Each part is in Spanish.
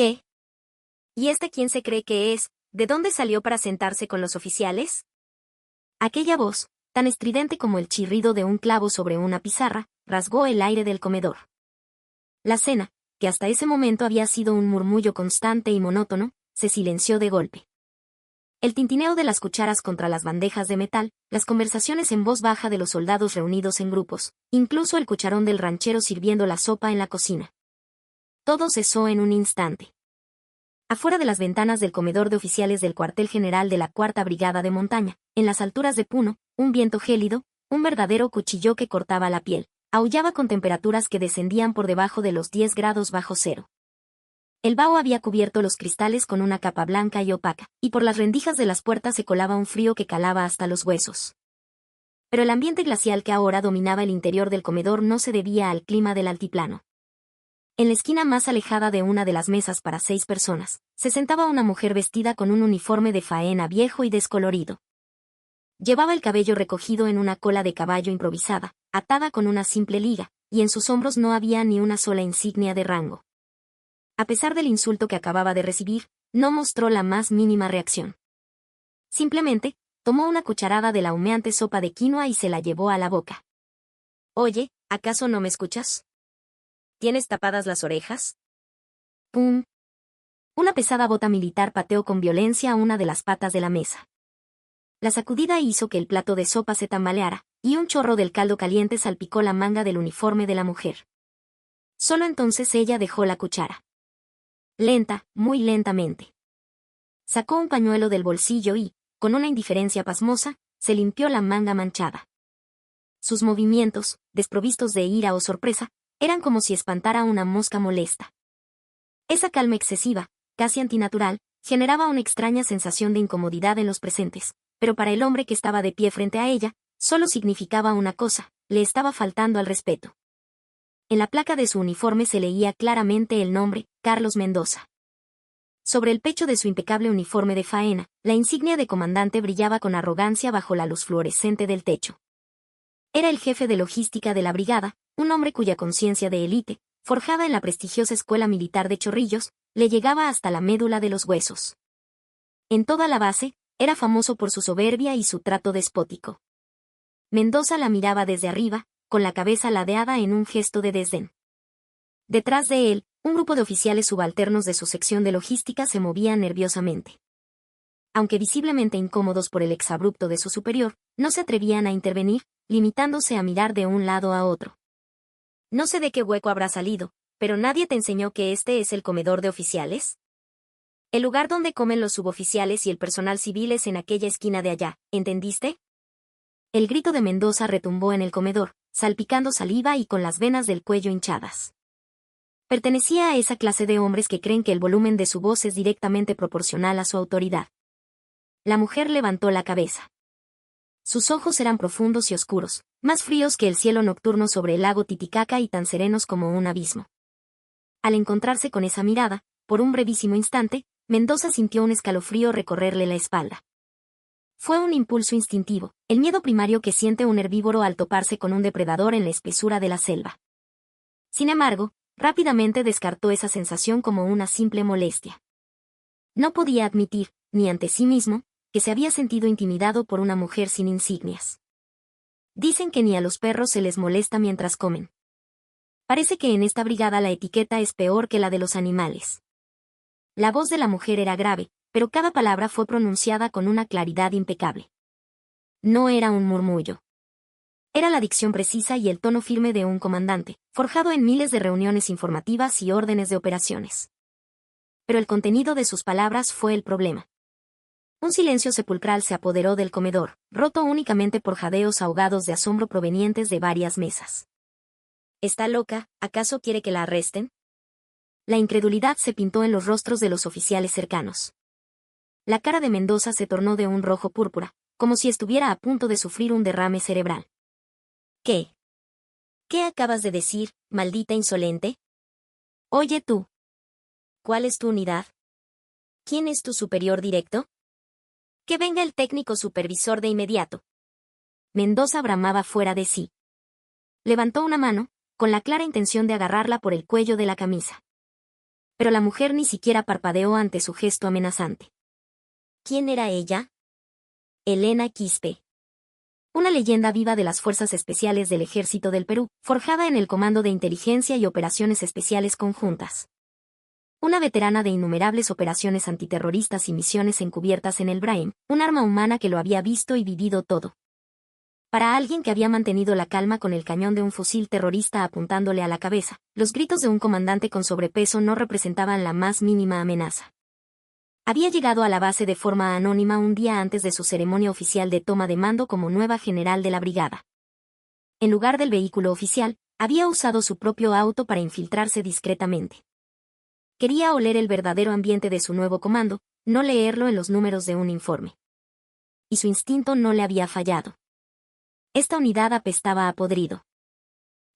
¿Qué? ¿Y quién se cree que es? ¿De dónde salió para sentarse con los oficiales? Aquella voz, tan estridente como el chirrido de un clavo sobre una pizarra, rasgó el aire del comedor. La cena, que hasta ese momento había sido un murmullo constante y monótono, se silenció de golpe. El tintineo de las cucharas contra las bandejas de metal, las conversaciones en voz baja de los soldados reunidos en grupos, incluso el cucharón del ranchero sirviendo la sopa en la cocina. Todo cesó en un instante. Afuera de las ventanas del comedor de oficiales del cuartel general de la Cuarta Brigada de Montaña, en las alturas de Puno, un viento gélido, un verdadero cuchillo que cortaba la piel, aullaba con temperaturas que descendían por debajo de los 10 grados bajo cero. El vaho había cubierto los cristales con una capa blanca y opaca, y por las rendijas de las puertas se colaba un frío que calaba hasta los huesos. Pero el ambiente glacial que ahora dominaba el interior del comedor no se debía al clima del altiplano. En la esquina más alejada de una de las mesas para 6 personas, se sentaba una mujer vestida con un uniforme de faena viejo y descolorido. Llevaba el cabello recogido en una cola de caballo improvisada, atada con una simple liga, y en sus hombros no había ni una sola insignia de rango. A pesar del insulto que acababa de recibir, no mostró la más mínima reacción. Simplemente, tomó una cucharada de la humeante sopa de quinoa y se la llevó a la boca. «Oye, ¿acaso no me escuchas? ¿Tienes tapadas las orejas?» ¡Pum! Una pesada bota militar pateó con violencia una de las patas de la mesa. La sacudida hizo que el plato de sopa se tambaleara, y un chorro del caldo caliente salpicó la manga del uniforme de la mujer. Solo entonces ella dejó la cuchara. Lenta, muy lentamente. Sacó un pañuelo del bolsillo y, con una indiferencia pasmosa, se limpió la manga manchada. Sus movimientos, desprovistos de ira o sorpresa, eran como si espantara una mosca molesta. Esa calma excesiva, casi antinatural, generaba una extraña sensación de incomodidad en los presentes, pero para el hombre que estaba de pie frente a ella, solo significaba una cosa: le estaba faltando al respeto. En la placa de su uniforme se leía claramente el nombre, Carlos Mendoza. Sobre el pecho de su impecable uniforme de faena, la insignia de comandante brillaba con arrogancia bajo la luz fluorescente del techo. Era el jefe de logística de la brigada, un hombre cuya conciencia de élite, forjada en la prestigiosa Escuela Militar de Chorrillos, le llegaba hasta la médula de los huesos. En toda la base, era famoso por su soberbia y su trato despótico. Mendoza la miraba desde arriba, con la cabeza ladeada en un gesto de desdén. Detrás de él, un grupo de oficiales subalternos de su sección de logística se movían nerviosamente. Aunque visiblemente incómodos por el exabrupto de su superior, no se atrevían a intervenir, limitándose a mirar de un lado a otro. «No sé de qué hueco habrá salido, pero nadie te enseñó que este es el comedor de oficiales. El lugar donde comen los suboficiales y el personal civil es en aquella esquina de allá, ¿entendiste?» El grito de Mendoza retumbó en el comedor, salpicando saliva y con las venas del cuello hinchadas. Pertenecía a esa clase de hombres que creen que el volumen de su voz es directamente proporcional a su autoridad. La mujer levantó la cabeza. Sus ojos eran profundos y oscuros, más fríos que el cielo nocturno sobre el lago Titicaca y tan serenos como un abismo. Al encontrarse con esa mirada, por un brevísimo instante, Mendoza sintió un escalofrío recorrerle la espalda. Fue un impulso instintivo, el miedo primario que siente un herbívoro al toparse con un depredador en la espesura de la selva. Sin embargo, rápidamente descartó esa sensación como una simple molestia. No podía admitir, ni ante sí mismo, que se había sentido intimidado por una mujer sin insignias. Dicen que ni a los perros se les molesta mientras comen. Parece que en esta brigada la etiqueta es peor que la de los animales. La voz de la mujer era grave, pero cada palabra fue pronunciada con una claridad impecable. No era un murmullo. Era la dicción precisa y el tono firme de un comandante, forjado en miles de reuniones informativas y órdenes de operaciones. Pero el contenido de sus palabras fue el problema. Un silencio sepulcral se apoderó del comedor, roto únicamente por jadeos ahogados de asombro provenientes de varias mesas. «¿Está loca? ¿Acaso quiere que la arresten?» La incredulidad se pintó en los rostros de los oficiales cercanos. La cara de Mendoza se tornó de un rojo púrpura, como si estuviera a punto de sufrir un derrame cerebral. «¿Qué? ¿Qué acabas de decir, maldita insolente? Oye tú. ¿Cuál es tu unidad? ¿Quién es tu superior directo? Que venga el técnico supervisor de inmediato». Mendoza bramaba fuera de sí. Levantó una mano, con la clara intención de agarrarla por el cuello de la camisa. Pero la mujer ni siquiera parpadeó ante su gesto amenazante. ¿Quién era ella? Elena Quispe. Una leyenda viva de las Fuerzas Especiales del Ejército del Perú, forjada en el Comando de Inteligencia y Operaciones Especiales Conjuntas. Una veterana de innumerables operaciones antiterroristas y misiones encubiertas en el Brain, un arma humana que lo había visto y vivido todo. Para alguien que había mantenido la calma con el cañón de un fusil terrorista apuntándole a la cabeza, los gritos de un comandante con sobrepeso no representaban la más mínima amenaza. Había llegado a la base de forma anónima un día antes de su ceremonia oficial de toma de mando como nueva general de la brigada. En lugar del vehículo oficial, había usado su propio auto para infiltrarse discretamente. Quería oler el verdadero ambiente de su nuevo comando, no leerlo en los números de un informe. Y su instinto no le había fallado. Esta unidad apestaba a podrido.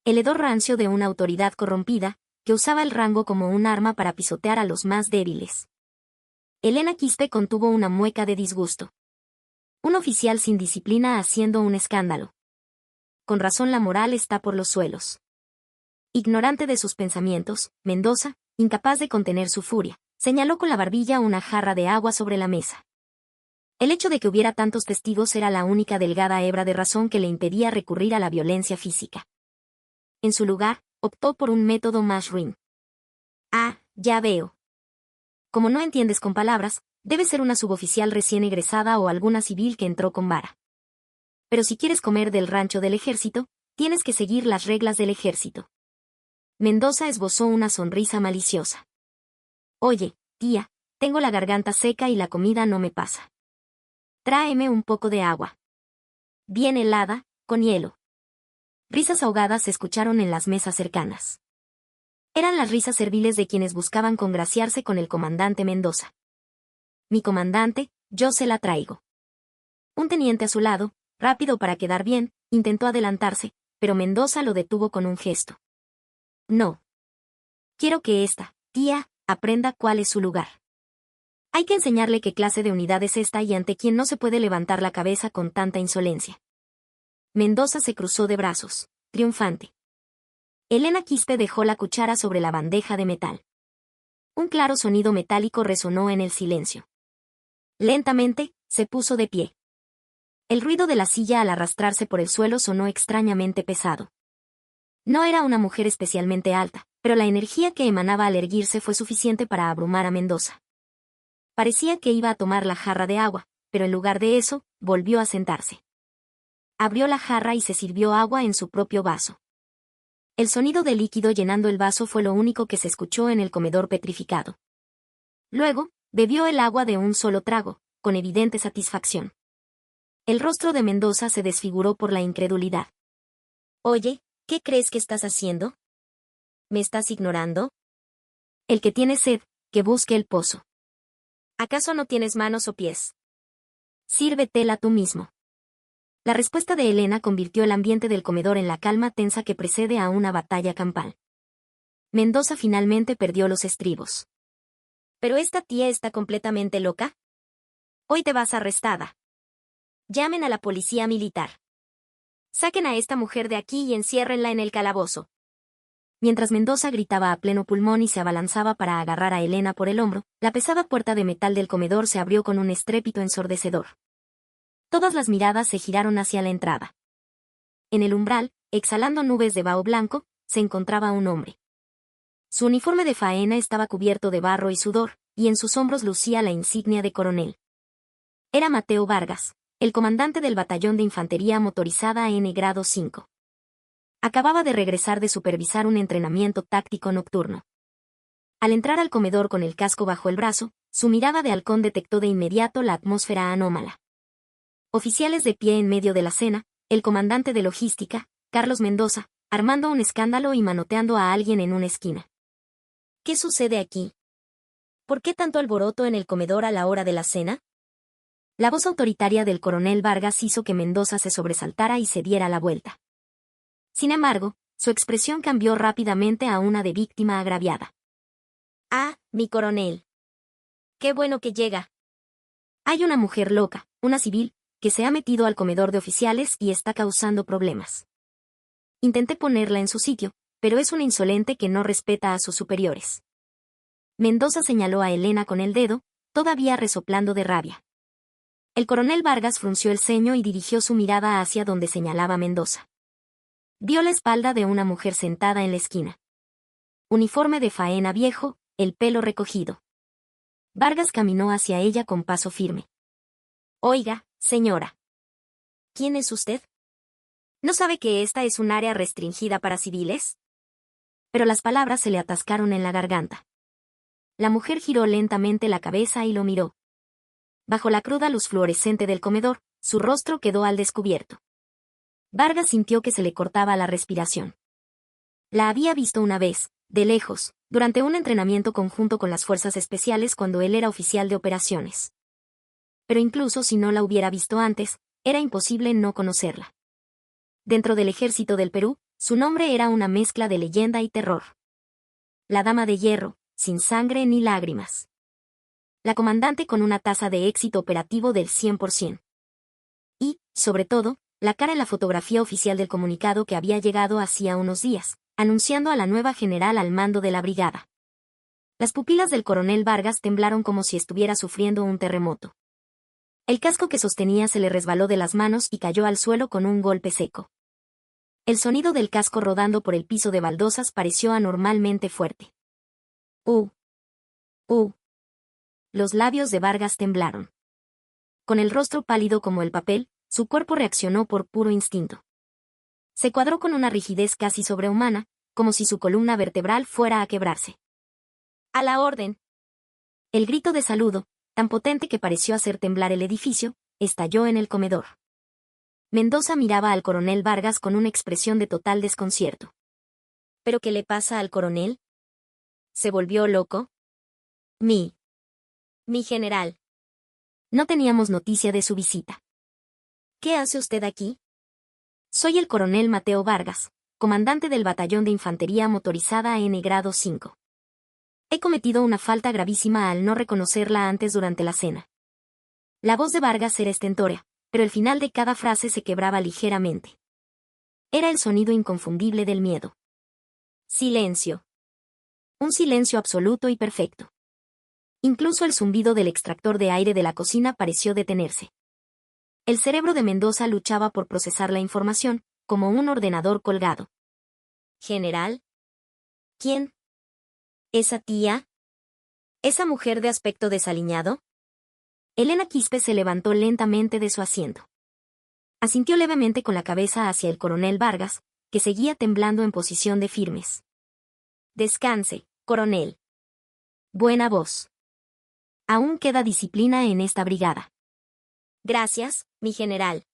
El hedor rancio de una autoridad corrompida, que usaba el rango como un arma para pisotear a los más débiles. Elena Quispe contuvo una mueca de disgusto. Un oficial sin disciplina haciendo un escándalo. Con razón la moral está por los suelos. Ignorante de sus pensamientos, Mendoza, incapaz de contener su furia, señaló con la barbilla una jarra de agua sobre la mesa. El hecho de que hubiera tantos testigos era la única delgada hebra de razón que le impedía recurrir a la violencia física. En su lugar, optó por un método más ruin. Ah, ya veo. Como no entiendes con palabras, debe ser una suboficial recién egresada o alguna civil que entró con vara. Pero si quieres comer del rancho del ejército, tienes que seguir las reglas del ejército. Mendoza esbozó una sonrisa maliciosa. Oye, tía, tengo la garganta seca y la comida no me pasa. Tráeme un poco de agua. Bien helada, con hielo. Risas ahogadas se escucharon en las mesas cercanas. Eran las risas serviles de quienes buscaban congraciarse con el comandante Mendoza. Mi comandante, yo se la traigo. Un teniente a su lado, rápido para quedar bien, intentó adelantarse, pero Mendoza lo detuvo con un gesto. No. Quiero que esta, tía, aprenda cuál es su lugar. Hay que enseñarle qué clase de unidad es esta y ante quién no se puede levantar la cabeza con tanta insolencia. Mendoza se cruzó de brazos, triunfante. Elena Quispe dejó la cuchara sobre la bandeja de metal. Un claro sonido metálico resonó en el silencio. Lentamente, se puso de pie. El ruido de la silla al arrastrarse por el suelo sonó extrañamente pesado. No era una mujer especialmente alta, pero la energía que emanaba al erguirse fue suficiente para abrumar a Mendoza. Parecía que iba a tomar la jarra de agua, pero en lugar de eso, volvió a sentarse. Abrió la jarra y se sirvió agua en su propio vaso. El sonido del líquido llenando el vaso fue lo único que se escuchó en el comedor petrificado. Luego, bebió el agua de un solo trago, con evidente satisfacción. El rostro de Mendoza se desfiguró por la incredulidad. Oye, ¿qué crees que estás haciendo? ¿Me estás ignorando? El que tiene sed, que busque el pozo. ¿Acaso no tienes manos o pies? Sírvetela tú mismo. La respuesta de Elena convirtió el ambiente del comedor en la calma tensa que precede a una batalla campal. Mendoza finalmente perdió los estribos. ¿Pero esta tía está completamente loca? Hoy te vas arrestada. Llamen a la policía militar. Saquen a esta mujer de aquí y enciérrenla en el calabozo. Mientras Mendoza gritaba a pleno pulmón y se abalanzaba para agarrar a Elena por el hombro, la pesada puerta de metal del comedor se abrió con un estrépito ensordecedor. Todas las miradas se giraron hacia la entrada. En el umbral, exhalando nubes de vaho blanco, se encontraba un hombre. Su uniforme de faena estaba cubierto de barro y sudor, y en sus hombros lucía la insignia de coronel. Era Mateo Vargas, el comandante del batallón de infantería motorizada N grado 5. Acababa de regresar de supervisar un entrenamiento táctico nocturno. Al entrar al comedor con el casco bajo el brazo, su mirada de halcón detectó de inmediato la atmósfera anómala. Oficiales de pie en medio de la cena, el comandante de logística, Carlos Mendoza, armando un escándalo y manoteando a alguien en una esquina. ¿Qué sucede aquí? ¿Por qué tanto alboroto en el comedor a la hora de la cena? La voz autoritaria del coronel Vargas hizo que Mendoza se sobresaltara y se diera la vuelta. Sin embargo, su expresión cambió rápidamente a una de víctima agraviada. Ah, mi coronel. Qué bueno que llega. Hay una mujer loca, una civil, que se ha metido al comedor de oficiales y está causando problemas. Intenté ponerla en su sitio, pero es una insolente que no respeta a sus superiores. Mendoza señaló a Elena con el dedo, todavía resoplando de rabia. El coronel Vargas frunció el ceño y dirigió su mirada hacia donde señalaba Mendoza. Vio la espalda de una mujer sentada en la esquina. Uniforme de faena viejo, el pelo recogido. Vargas caminó hacia ella con paso firme. Oiga, señora. ¿Quién es usted? ¿No sabe que esta es un área restringida para civiles? Pero las palabras se le atascaron en la garganta. La mujer giró lentamente la cabeza y lo miró. Bajo la cruda luz fluorescente del comedor, su rostro quedó al descubierto. Vargas sintió que se le cortaba la respiración. La había visto una vez, de lejos, durante un entrenamiento conjunto con las fuerzas especiales cuando él era oficial de operaciones. Pero incluso si no la hubiera visto antes, era imposible no conocerla. Dentro del ejército del Perú, su nombre era una mezcla de leyenda y terror. La dama de hierro, sin sangre ni lágrimas. La comandante con una tasa de éxito operativo del 100%. Y, sobre todo, la cara en la fotografía oficial del comunicado que había llegado hacía unos días, anunciando a la nueva general al mando de la brigada. Las pupilas del coronel Vargas temblaron como si estuviera sufriendo un terremoto. El casco que sostenía se le resbaló de las manos y cayó al suelo con un golpe seco. El sonido del casco rodando por el piso de baldosas pareció anormalmente fuerte. Los labios de Vargas temblaron. Con el rostro pálido como el papel, su cuerpo reaccionó por puro instinto. Se cuadró con una rigidez casi sobrehumana, como si su columna vertebral fuera a quebrarse. ¡A la orden! El grito de saludo, tan potente que pareció hacer temblar el edificio, estalló en el comedor. Mendoza miraba al coronel Vargas con una expresión de total desconcierto. ¿Pero qué le pasa al coronel? ¿Se volvió loco? Mi general. No teníamos noticia de su visita. ¿Qué hace usted aquí? Soy el coronel Mateo Vargas, comandante del batallón de infantería motorizada N grado 5. He cometido una falta gravísima al no reconocerla antes durante la cena. La voz de Vargas era estentórea, pero el final de cada frase se quebraba ligeramente. Era el sonido inconfundible del miedo. Silencio. Un silencio absoluto y perfecto. Incluso el zumbido del extractor de aire de la cocina pareció detenerse. El cerebro de Mendoza luchaba por procesar la información, como un ordenador colgado. ¿General? ¿Quién? ¿Esa tía? ¿Esa mujer de aspecto desaliñado? Elena Quispe se levantó lentamente de su asiento. Asintió levemente con la cabeza hacia el coronel Vargas, que seguía temblando en posición de firmes. Descanse, coronel. Buena voz. Aún queda disciplina en esta brigada. Gracias, mi general.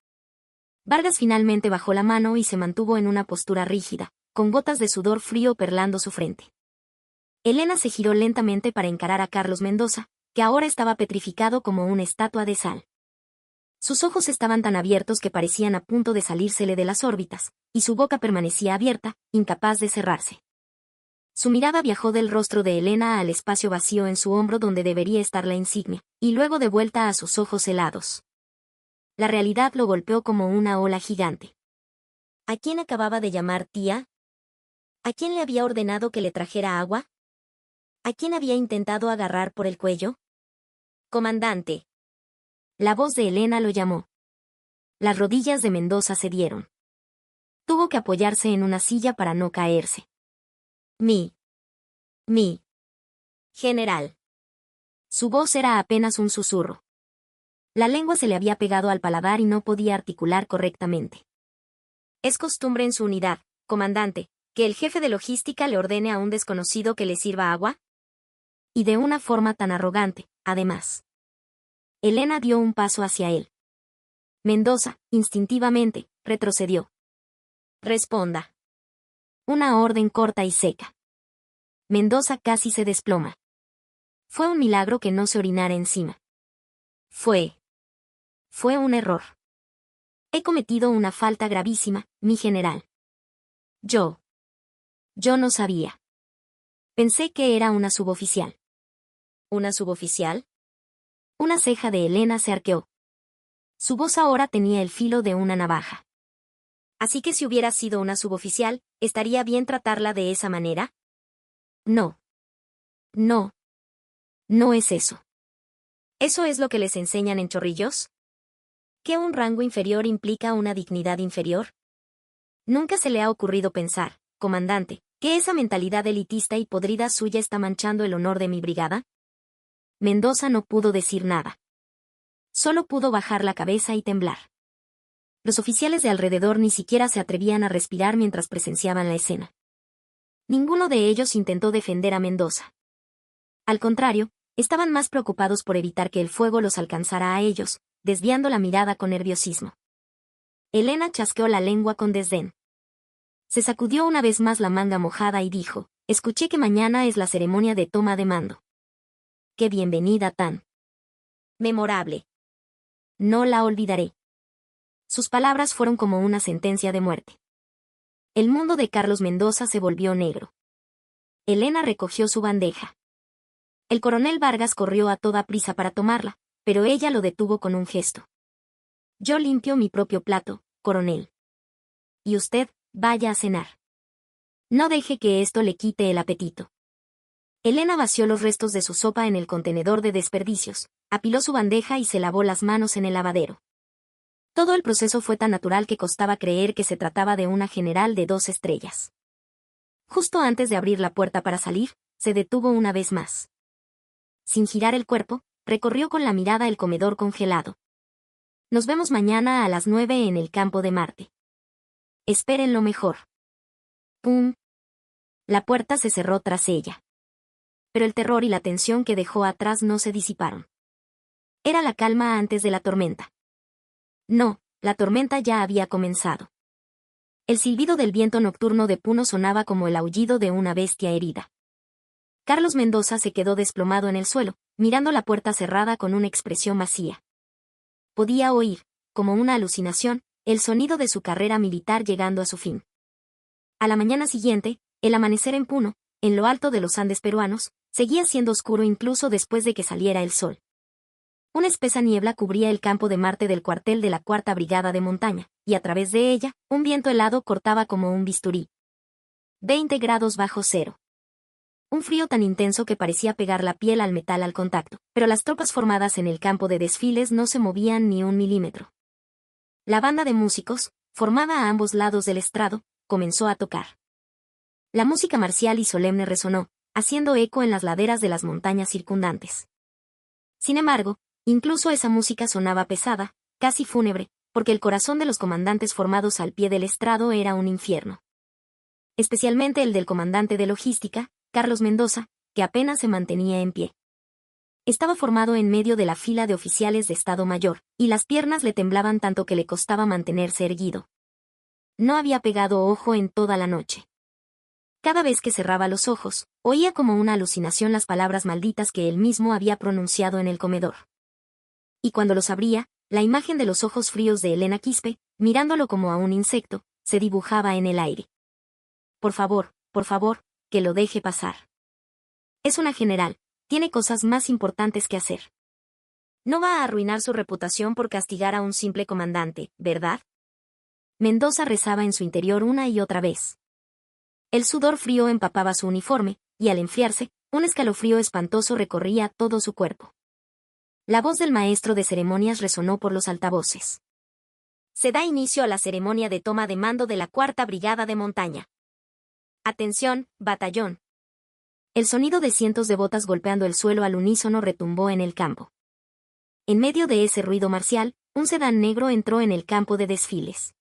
Vargas finalmente bajó la mano y se mantuvo en una postura rígida, con gotas de sudor frío perlando su frente. Elena se giró lentamente para encarar a Carlos Mendoza, que ahora estaba petrificado como una estatua de sal. Sus ojos estaban tan abiertos que parecían a punto de salírsele de las órbitas, y su boca permanecía abierta, incapaz de cerrarse. Su mirada viajó del rostro de Elena al espacio vacío en su hombro donde debería estar la insignia, y luego de vuelta a sus ojos helados. La realidad lo golpeó como una ola gigante. ¿A quién acababa de llamar tía? ¿A quién le había ordenado que le trajera agua? ¿A quién había intentado agarrar por el cuello? Comandante. La voz de Elena lo llamó. Las rodillas de Mendoza cedieron. Tuvo que apoyarse en una silla para no caerse. Mi general. Su voz era apenas un susurro. La lengua se le había pegado al paladar y no podía articular correctamente. Es costumbre en su unidad, comandante, que el jefe de logística le ordene a un desconocido que le sirva agua. Y de una forma tan arrogante, además. Elena dio un paso hacia él. Mendoza, instintivamente, retrocedió. Responda. Una orden corta y seca. Mendoza casi se desploma. Fue un milagro que no se orinara encima. Fue un error. He cometido una falta gravísima, mi general. Yo no sabía. Pensé que era una suboficial. ¿Una suboficial? Una ceja de Elena se arqueó. Su voz ahora tenía el filo de una navaja. Así que si hubiera sido una suboficial, ¿estaría bien tratarla de esa manera? No. No es eso. ¿Eso es lo que les enseñan en Chorrillos? ¿Que un rango inferior implica una dignidad inferior? Nunca se le ha ocurrido pensar, comandante, que esa mentalidad elitista y podrida suya está manchando el honor de mi brigada. Mendoza no pudo decir nada. Solo pudo bajar la cabeza y temblar. Los oficiales de alrededor ni siquiera se atrevían a respirar mientras presenciaban la escena. Ninguno de ellos intentó defender a Mendoza. Al contrario, estaban más preocupados por evitar que el fuego los alcanzara a ellos, desviando la mirada con nerviosismo. Elena chasqueó la lengua con desdén. Se sacudió una vez más la manga mojada y dijo, escuché que mañana es la ceremonia de toma de mando. ¡Qué bienvenida tan memorable! No la olvidaré. Sus palabras fueron como una sentencia de muerte. El mundo de Carlos Mendoza se volvió negro. Elena recogió su bandeja. El coronel Vargas corrió a toda prisa para tomarla, pero ella lo detuvo con un gesto. Yo limpio mi propio plato, coronel. Y usted, vaya a cenar. No deje que esto le quite el apetito. Elena vació los restos de su sopa en el contenedor de desperdicios, apiló su bandeja y se lavó las manos en el lavadero. Todo el proceso fue tan natural que costaba creer que se trataba de una general de 2 estrellas. Justo antes de abrir la puerta para salir, se detuvo una vez más. Sin girar el cuerpo, recorrió con la mirada el comedor congelado. Nos vemos mañana a las 9 en el campo de Marte. Esperen lo mejor. ¡Pum! La puerta se cerró tras ella. Pero el terror y la tensión que dejó atrás no se disiparon. Era la calma antes de la tormenta. No, la tormenta ya había comenzado. El silbido del viento nocturno de Puno sonaba como el aullido de una bestia herida. Carlos Mendoza se quedó desplomado en el suelo, mirando la puerta cerrada con una expresión vacía. Podía oír, como una alucinación, el sonido de su carrera militar llegando a su fin. A la mañana siguiente, el amanecer en Puno, en lo alto de los Andes peruanos, seguía siendo oscuro incluso después de que saliera el sol. Una espesa niebla cubría el campo de Marte del cuartel de la 4ª Brigada de Montaña, y a través de ella, un viento helado cortaba como un bisturí. 20 grados bajo cero. Un frío tan intenso que parecía pegar la piel al metal al contacto, pero las tropas formadas en el campo de desfiles no se movían ni un milímetro. La banda de músicos, formada a ambos lados del estrado, comenzó a tocar. La música marcial y solemne resonó, haciendo eco en las laderas de las montañas circundantes. Sin embargo, incluso esa música sonaba pesada, casi fúnebre, porque el corazón de los comandantes formados al pie del estrado era un infierno. Especialmente el del comandante de logística, Carlos Mendoza, que apenas se mantenía en pie. Estaba formado en medio de la fila de oficiales de Estado Mayor, y las piernas le temblaban tanto que le costaba mantenerse erguido. No había pegado ojo en toda la noche. Cada vez que cerraba los ojos, oía como una alucinación las palabras malditas que él mismo había pronunciado en el comedor. Y cuando los abría, la imagen de los ojos fríos de Elena Quispe, mirándolo como a un insecto, se dibujaba en el aire. Por favor, que lo deje pasar. Es una general, tiene cosas más importantes que hacer. No va a arruinar su reputación por castigar a un simple comandante, ¿verdad? Mendoza rezaba en su interior una y otra vez. El sudor frío empapaba su uniforme, y al enfriarse, un escalofrío espantoso recorría todo su cuerpo. La voz del maestro de ceremonias resonó por los altavoces. Se da inicio a la ceremonia de toma de mando de la 4ª Brigada de Montaña. Atención, batallón. El sonido de cientos de botas golpeando el suelo al unísono retumbó en el campo. En medio de ese ruido marcial, un sedán negro entró en el campo de desfiles.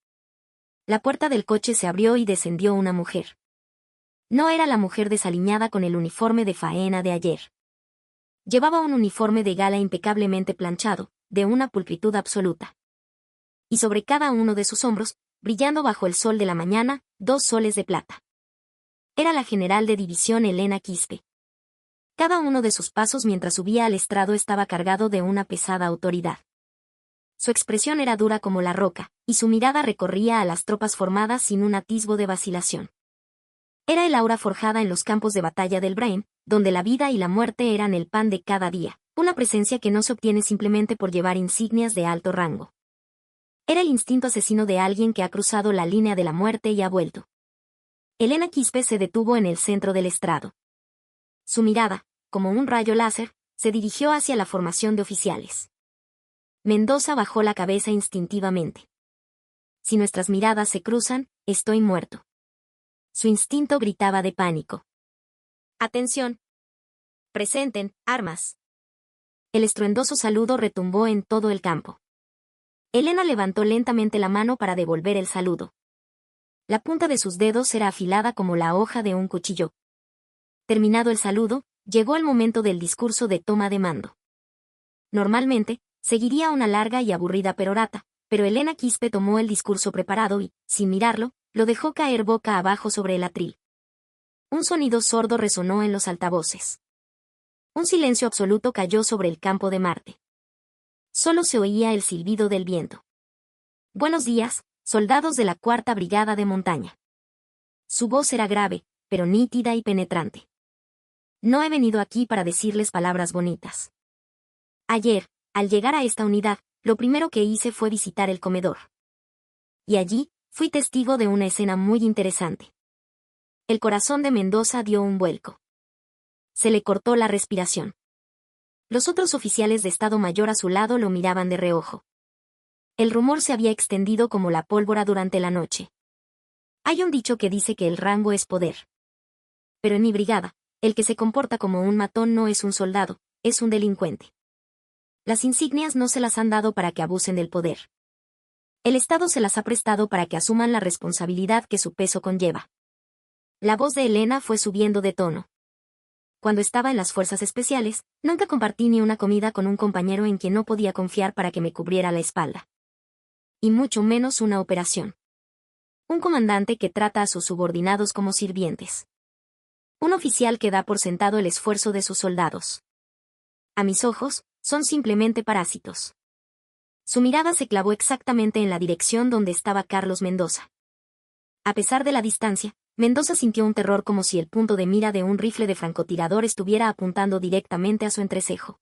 La puerta del coche se abrió y descendió una mujer. No era la mujer desaliñada con el uniforme de faena de ayer. Llevaba un uniforme de gala impecablemente planchado, de una pulcritud absoluta. Y sobre cada uno de sus hombros, brillando bajo el sol de la mañana, 2 soles de plata. Era la general de división Elena Quispe. Cada uno de sus pasos mientras subía al estrado estaba cargado de una pesada autoridad. Su expresión era dura como la roca, y su mirada recorría a las tropas formadas sin un atisbo de vacilación. Era el aura forjada en los campos de batalla del Brain, donde la vida y la muerte eran el pan de cada día, una presencia que no se obtiene simplemente por llevar insignias de alto rango. Era el instinto asesino de alguien que ha cruzado la línea de la muerte y ha vuelto. Elena Quispe se detuvo en el centro del estrado. Su mirada, como un rayo láser, se dirigió hacia la formación de oficiales. Mendoza bajó la cabeza instintivamente. Si nuestras miradas se cruzan, estoy muerto. Su instinto gritaba de pánico. ¡Atención! Presenten, armas. El estruendoso saludo retumbó en todo el campo. Elena levantó lentamente la mano para devolver el saludo. La punta de sus dedos era afilada como la hoja de un cuchillo. Terminado el saludo, llegó el momento del discurso de toma de mando. Normalmente, seguiría una larga y aburrida perorata, pero Elena Quispe tomó el discurso preparado y, sin mirarlo, lo dejó caer boca abajo sobre el atril. Un sonido sordo resonó en los altavoces. Un silencio absoluto cayó sobre el campo de Marte. Solo se oía el silbido del viento. Buenos días, soldados de la 4ª Brigada de Montaña. Su voz era grave, pero nítida y penetrante. No he venido aquí para decirles palabras bonitas. Ayer, al llegar a esta unidad, lo primero que hice fue visitar el comedor. Y allí, fui testigo de una escena muy interesante. El corazón de Mendoza dio un vuelco. Se le cortó la respiración. Los otros oficiales de Estado Mayor a su lado lo miraban de reojo. El rumor se había extendido como la pólvora durante la noche. Hay un dicho que dice que el rango es poder. Pero en mi brigada, el que se comporta como un matón no es un soldado, es un delincuente. Las insignias no se las han dado para que abusen del poder. El Estado se las ha prestado para que asuman la responsabilidad que su peso conlleva. La voz de Elena fue subiendo de tono. Cuando estaba en las fuerzas especiales, nunca compartí ni una comida con un compañero en quien no podía confiar para que me cubriera la espalda. Y mucho menos una operación. Un comandante que trata a sus subordinados como sirvientes. Un oficial que da por sentado el esfuerzo de sus soldados. A mis ojos, son simplemente parásitos. Su mirada se clavó exactamente en la dirección donde estaba Carlos Mendoza. A pesar de la distancia, Mendoza sintió un terror como si el punto de mira de un rifle de francotirador estuviera apuntando directamente a su entrecejo.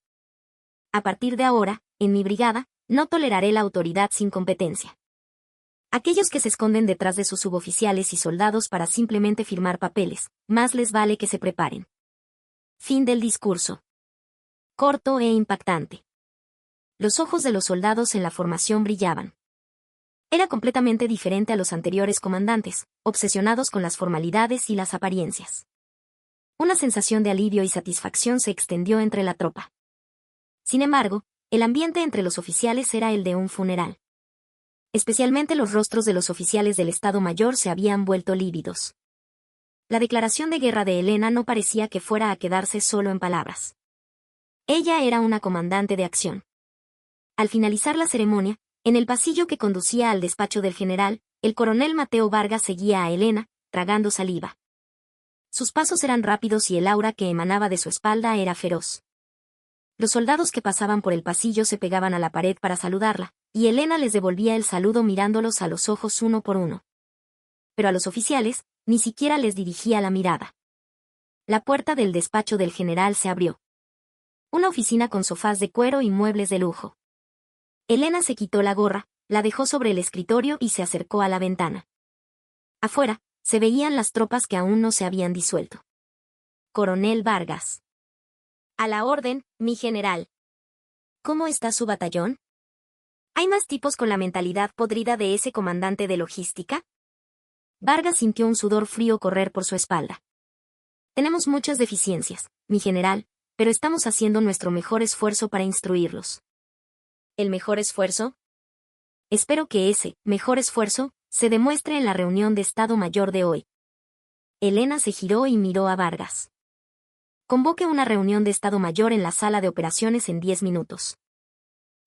A partir de ahora, en mi brigada, no toleraré la autoridad sin competencia. Aquellos que se esconden detrás de sus suboficiales y soldados para simplemente firmar papeles, más les vale que se preparen. Fin del discurso. Corto e impactante. Los ojos de los soldados en la formación brillaban. Era completamente diferente a los anteriores comandantes, obsesionados con las formalidades y las apariencias. Una sensación de alivio y satisfacción se extendió entre la tropa. Sin embargo, el ambiente entre los oficiales era el de un funeral. Especialmente los rostros de los oficiales del Estado Mayor se habían vuelto lívidos. La declaración de guerra de Elena no parecía que fuera a quedarse solo en palabras. Ella era una comandante de acción. Al finalizar la ceremonia, en el pasillo que conducía al despacho del general, el coronel Mateo Vargas seguía a Elena, tragando saliva. Sus pasos eran rápidos y el aura que emanaba de su espalda era feroz. Los soldados que pasaban por el pasillo se pegaban a la pared para saludarla, y Elena les devolvía el saludo mirándolos a los ojos uno por uno. Pero a los oficiales, ni siquiera les dirigía la mirada. La puerta del despacho del general se abrió. Una oficina con sofás de cuero y muebles de lujo. Elena se quitó la gorra, la dejó sobre el escritorio y se acercó a la ventana. Afuera, se veían las tropas que aún no se habían disuelto. Coronel Vargas. A la orden, mi general. ¿Cómo está su batallón? ¿Hay más tipos con la mentalidad podrida de ese comandante de logística? Vargas sintió un sudor frío correr por su espalda. Tenemos muchas deficiencias, mi general, pero estamos haciendo nuestro mejor esfuerzo para instruirlos. ¿El mejor esfuerzo? Espero que ese mejor esfuerzo se demuestre en la reunión de Estado Mayor de hoy. Elena se giró y miró a Vargas. Convoque una reunión de Estado Mayor en la sala de operaciones en 10 minutos.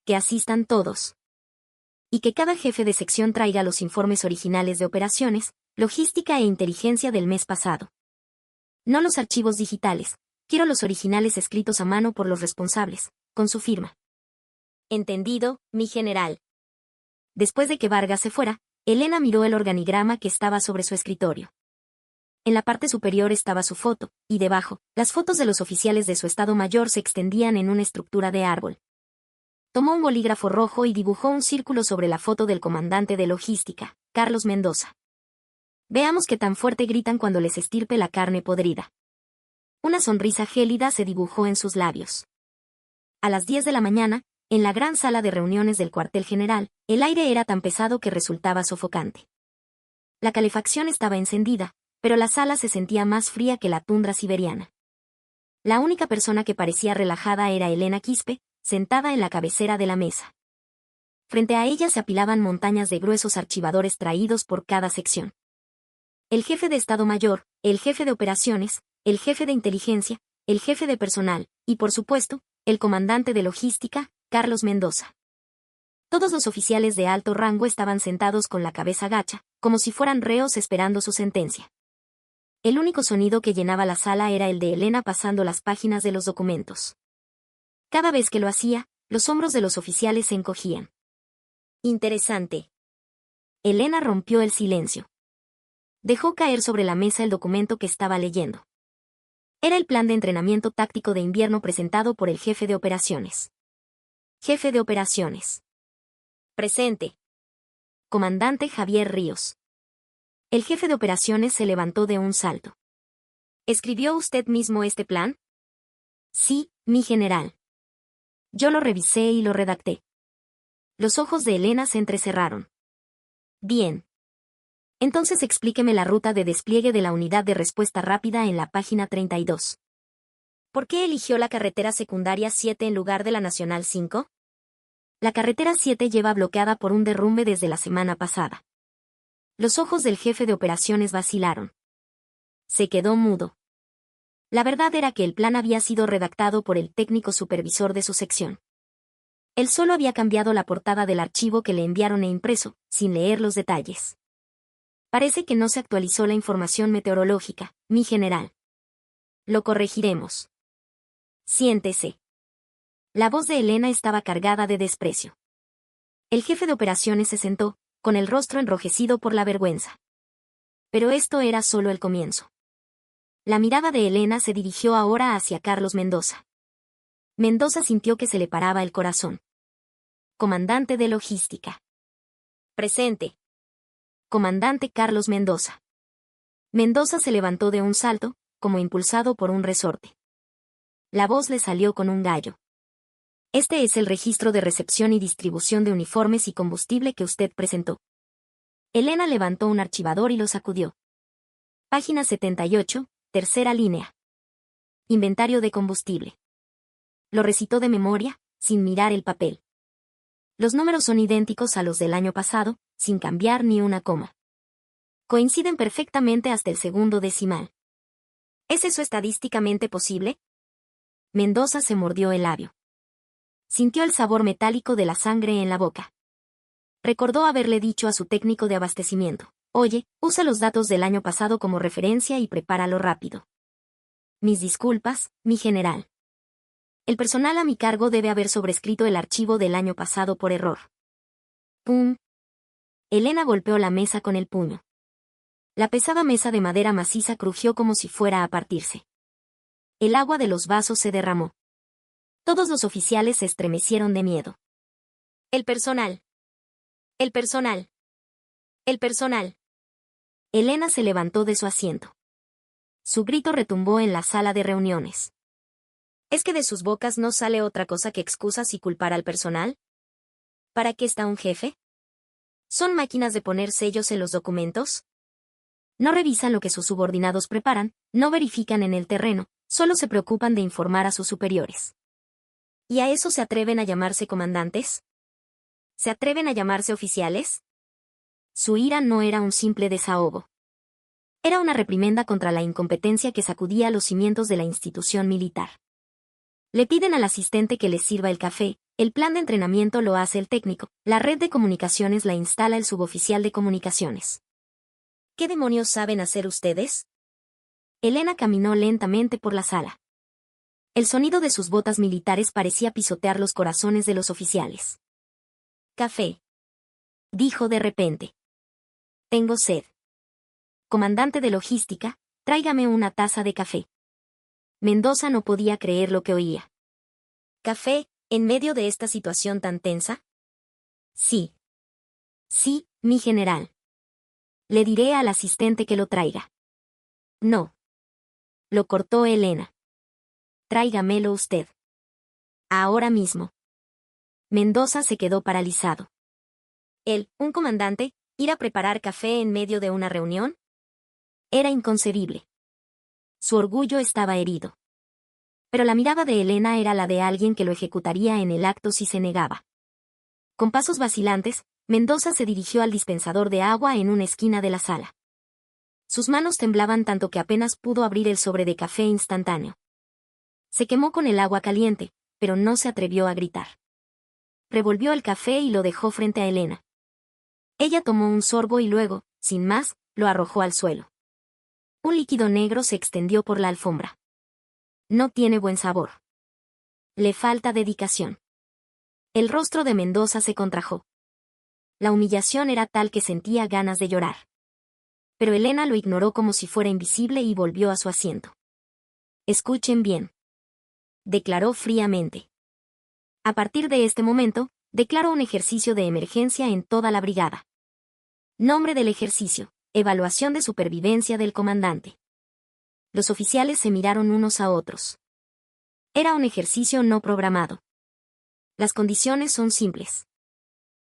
Que asistan todos. Y que cada jefe de sección traiga los informes originales de operaciones, logística e inteligencia del mes pasado. No los archivos digitales, quiero los originales escritos a mano por los responsables, con su firma. Entendido, mi general. Después de que Vargas se fuera, Elena miró el organigrama que estaba sobre su escritorio. En la parte superior estaba su foto, y debajo, las fotos de los oficiales de su Estado Mayor se extendían en una estructura de árbol. Tomó un bolígrafo rojo y dibujó un círculo sobre la foto del comandante de logística, Carlos Mendoza. Veamos qué tan fuerte gritan cuando les estirpe la carne podrida. Una sonrisa gélida se dibujó en sus labios. A las 10 de la mañana, en la gran sala de reuniones del cuartel general, el aire era tan pesado que resultaba sofocante. La calefacción estaba encendida, pero la sala se sentía más fría que la tundra siberiana. La única persona que parecía relajada era Elena Quispe, sentada en la cabecera de la mesa. Frente a ella se apilaban montañas de gruesos archivadores traídos por cada sección. El jefe de Estado Mayor, el jefe de operaciones, el jefe de inteligencia, el jefe de personal, y por supuesto, el comandante de logística, Carlos Mendoza. Todos los oficiales de alto rango estaban sentados con la cabeza gacha, como si fueran reos esperando su sentencia. El único sonido que llenaba la sala era el de Elena pasando las páginas de los documentos. Cada vez que lo hacía, los hombros de los oficiales se encogían. Interesante. Elena rompió el silencio. Dejó caer sobre la mesa el documento que estaba leyendo. Era el plan de entrenamiento táctico de invierno presentado por el jefe de operaciones. Jefe de operaciones. Presente. Comandante Javier Ríos. El jefe de operaciones se levantó de un salto. ¿Escribió usted mismo este plan? Sí, mi general. Yo lo revisé y lo redacté. Los ojos de Elena se entrecerraron. Bien. Entonces explíqueme la ruta de despliegue de la unidad de respuesta rápida en la página 32. ¿Por qué eligió la carretera secundaria 7 en lugar de la Nacional 5? La carretera 7 lleva bloqueada por un derrumbe desde la semana pasada. Los ojos del jefe de operaciones vacilaron. Se quedó mudo. La verdad era que el plan había sido redactado por el técnico supervisor de su sección. Él solo había cambiado la portada del archivo que le enviaron e impreso, sin leer los detalles. Parece que no se actualizó la información meteorológica, mi general. Lo corregiremos. Siéntese. La voz de Elena estaba cargada de desprecio. El jefe de operaciones se sentó, con el rostro enrojecido por la vergüenza. Pero esto era solo el comienzo. La mirada de Elena se dirigió ahora hacia Carlos Mendoza. Mendoza sintió que se le paraba el corazón. Comandante de logística. Presente. Comandante Carlos Mendoza. Mendoza se levantó de un salto, como impulsado por un resorte. La voz le salió con un gallo. Este es el registro de recepción y distribución de uniformes y combustible que usted presentó. Elena levantó un archivador y lo sacudió. Página 78, tercera línea. Inventario de combustible. Lo recitó de memoria, sin mirar el papel. Los números son idénticos a los del año pasado, sin cambiar ni una coma. Coinciden perfectamente hasta el segundo decimal. ¿Es eso estadísticamente posible? Mendoza se mordió el labio. Sintió el sabor metálico de la sangre en la boca. Recordó haberle dicho a su técnico de abastecimiento: oye, usa los datos del año pasado como referencia y prepáralo rápido. Mis disculpas, mi general. El personal a mi cargo debe haber sobrescrito el archivo del año pasado por error. ¡Pum! Elena golpeó la mesa con el puño. La pesada mesa de madera maciza crujió como si fuera a partirse. El agua de los vasos se derramó. Todos los oficiales se estremecieron de miedo. El personal. El personal. El personal. Elena se levantó de su asiento. Su grito retumbó en la sala de reuniones. ¿Es que de sus bocas no sale otra cosa que excusas y culpar al personal? ¿Para qué está un jefe? ¿Son máquinas de poner sellos en los documentos? No revisan lo que sus subordinados preparan, no verifican en el terreno, solo se preocupan de informar a sus superiores. ¿Y a eso se atreven a llamarse comandantes? ¿Se atreven a llamarse oficiales? Su ira no era un simple desahogo. Era una reprimenda contra la incompetencia que sacudía los cimientos de la institución militar. Le piden al asistente que les sirva el café, el plan de entrenamiento lo hace el técnico, la red de comunicaciones la instala el suboficial de comunicaciones. ¿Qué demonios saben hacer ustedes? Elena caminó lentamente por la sala. El sonido de sus botas militares parecía pisotear los corazones de los oficiales. Café. Dijo de repente. Tengo sed. Comandante de logística, tráigame una taza de café. Mendoza no podía creer lo que oía. ¿Café, en medio de esta situación tan tensa? Sí. Sí, mi general. Le diré al asistente que lo traiga. No. Lo cortó Elena. Tráigamelo usted. Ahora mismo. Mendoza se quedó paralizado. Él, un comandante, ir a preparar café en medio de una reunión. Era inconcebible. Su orgullo estaba herido. Pero la mirada de Elena era la de alguien que lo ejecutaría en el acto si se negaba. Con pasos vacilantes, Mendoza se dirigió al dispensador de agua en una esquina de la sala. Sus manos temblaban tanto que apenas pudo abrir el sobre de café instantáneo. Se quemó con el agua caliente, pero no se atrevió a gritar. Revolvió el café y lo dejó frente a Elena. Ella tomó un sorbo y luego, sin más, lo arrojó al suelo. Un líquido negro se extendió por la alfombra. No tiene buen sabor. Le falta dedicación. El rostro de Mendoza se contrajo. La humillación era tal que sentía ganas de llorar. Pero Elena lo ignoró como si fuera invisible y volvió a su asiento. Escuchen bien. Declaró fríamente. A partir de este momento, declaro un ejercicio de emergencia en toda la brigada. Nombre del ejercicio: evaluación de supervivencia del comandante. Los oficiales se miraron unos a otros. Era un ejercicio no programado. Las condiciones son simples.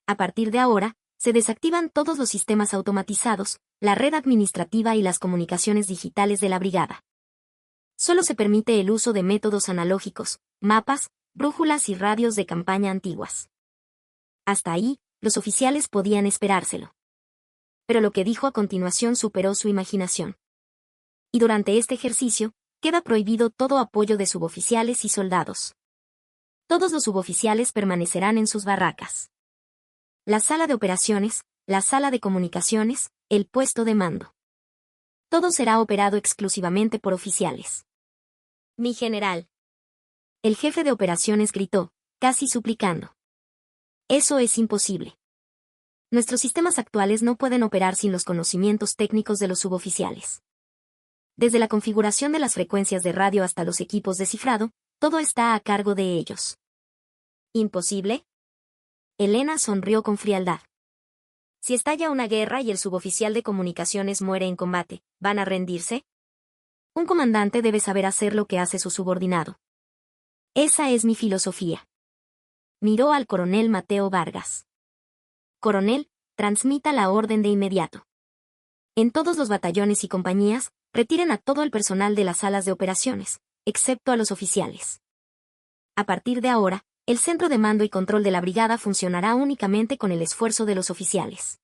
A partir de ahora, se desactivan todos los sistemas automatizados, la red administrativa y las comunicaciones digitales de la brigada. Solo se permite el uso de métodos analógicos, mapas, brújulas y radios de campaña antiguas. Hasta ahí, los oficiales podían esperárselo. Pero lo que dijo a continuación superó su imaginación. Y durante este ejercicio, queda prohibido todo apoyo de suboficiales y soldados. Todos los suboficiales permanecerán en sus barracas. La sala de operaciones, la sala de comunicaciones, el puesto de mando. Todo será operado exclusivamente por oficiales. Mi general. El jefe de operaciones gritó, casi suplicando. Eso es imposible. Nuestros sistemas actuales no pueden operar sin los conocimientos técnicos de los suboficiales. Desde la configuración de las frecuencias de radio hasta los equipos de cifrado, todo está a cargo de ellos. ¿Imposible? Elena sonrió con frialdad. Si estalla una guerra y el suboficial de comunicaciones muere en combate, ¿van a rendirse? Un comandante debe saber hacer lo que hace su subordinado. Esa es mi filosofía. Miró al coronel Mateo Vargas. Coronel, transmita la orden de inmediato. En todos los batallones y compañías, retiren a todo el personal de las salas de operaciones, excepto a los oficiales. A partir de ahora, el centro de mando y control de la brigada funcionará únicamente con el esfuerzo de los oficiales.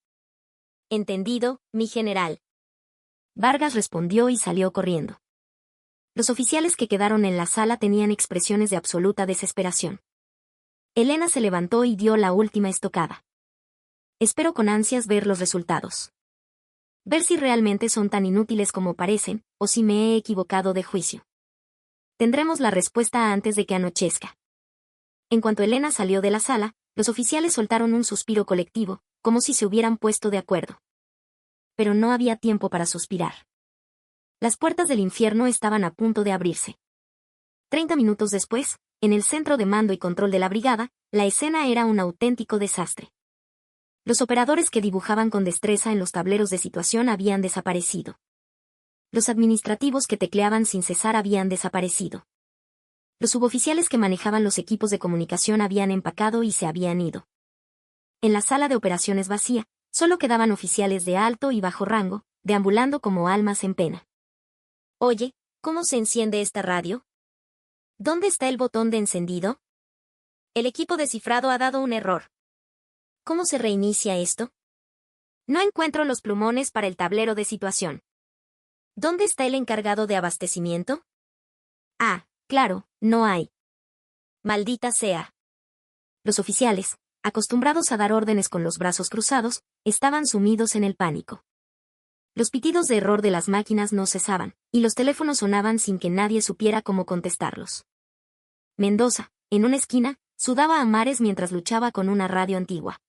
Entendido, mi general. Vargas respondió y salió corriendo. Los oficiales que quedaron en la sala tenían expresiones de absoluta desesperación. Elena se levantó y dio la última estocada. Espero con ansias ver los resultados. Ver si realmente son tan inútiles como parecen, o si me he equivocado de juicio. Tendremos la respuesta antes de que anochezca. En cuanto Elena salió de la sala, los oficiales soltaron un suspiro colectivo, como si se hubieran puesto de acuerdo. Pero no había tiempo para suspirar. Las puertas del infierno estaban a punto de abrirse. 30 minutos después, en el centro de mando y control de la brigada, la escena era un auténtico desastre. Los operadores que dibujaban con destreza en los tableros de situación habían desaparecido. Los administrativos que tecleaban sin cesar habían desaparecido. Los suboficiales que manejaban los equipos de comunicación habían empacado y se habían ido. En la sala de operaciones vacía, solo quedaban oficiales de alto y bajo rango, deambulando como almas en pena. Oye, ¿cómo se enciende esta radio? ¿Dónde está el botón de encendido? El equipo de cifrado ha dado un error. ¿Cómo se reinicia esto? No encuentro los plumones para el tablero de situación. ¿Dónde está el encargado de abastecimiento? Ah, claro, no hay. Maldita sea. Los oficiales, acostumbrados a dar órdenes con los brazos cruzados, estaban sumidos en el pánico. Los pitidos de error de las máquinas no cesaban, y los teléfonos sonaban sin que nadie supiera cómo contestarlos. Mendoza, en una esquina, sudaba a mares mientras luchaba con una radio antigua.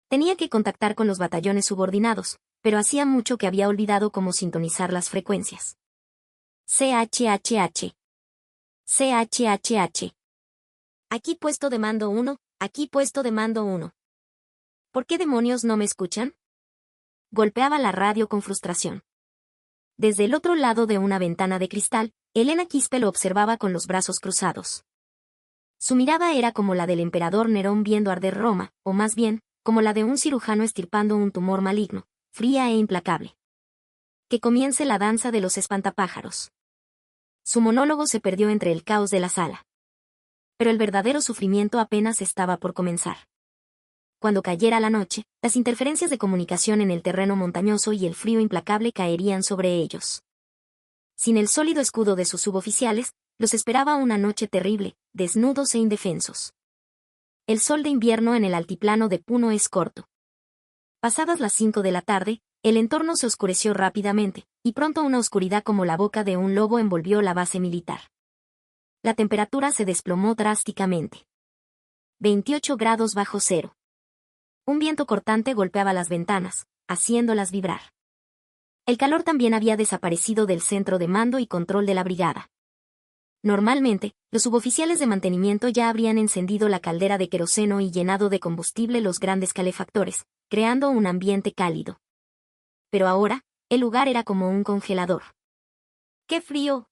Tenía que contactar con los batallones subordinados, pero hacía mucho que había olvidado cómo sintonizar las frecuencias. CHHH. CHHH. Aquí puesto de mando 1, aquí puesto de mando 1. ¿Por qué demonios no me escuchan? Golpeaba la radio con frustración. Desde el otro lado de una ventana de cristal, Elena Quispe lo observaba con los brazos cruzados. Su mirada era como la del emperador Nerón viendo arder Roma, o más bien, como la de un cirujano estirpando un tumor maligno, fría e implacable. Que comience la danza de los espantapájaros. Su monólogo se perdió entre el caos de la sala. Pero el verdadero sufrimiento apenas estaba por comenzar. Cuando cayera la noche, las interferencias de comunicación en el terreno montañoso y el frío implacable caerían sobre ellos. Sin el sólido escudo de sus suboficiales, los esperaba una noche terrible, desnudos e indefensos. El sol de invierno en el altiplano de Puno es corto. Pasadas las 5 de la tarde, el entorno se oscureció rápidamente, y pronto una oscuridad como la boca de un lobo envolvió la base militar. La temperatura se desplomó drásticamente. 28 grados bajo cero. Un viento cortante golpeaba las ventanas, haciéndolas vibrar. El calor también había desaparecido del centro de mando y control de la brigada. Normalmente, los suboficiales de mantenimiento ya habrían encendido la caldera de queroseno y llenado de combustible los grandes calefactores, creando un ambiente cálido. Pero ahora, el lugar era como un congelador. ¡Qué frío!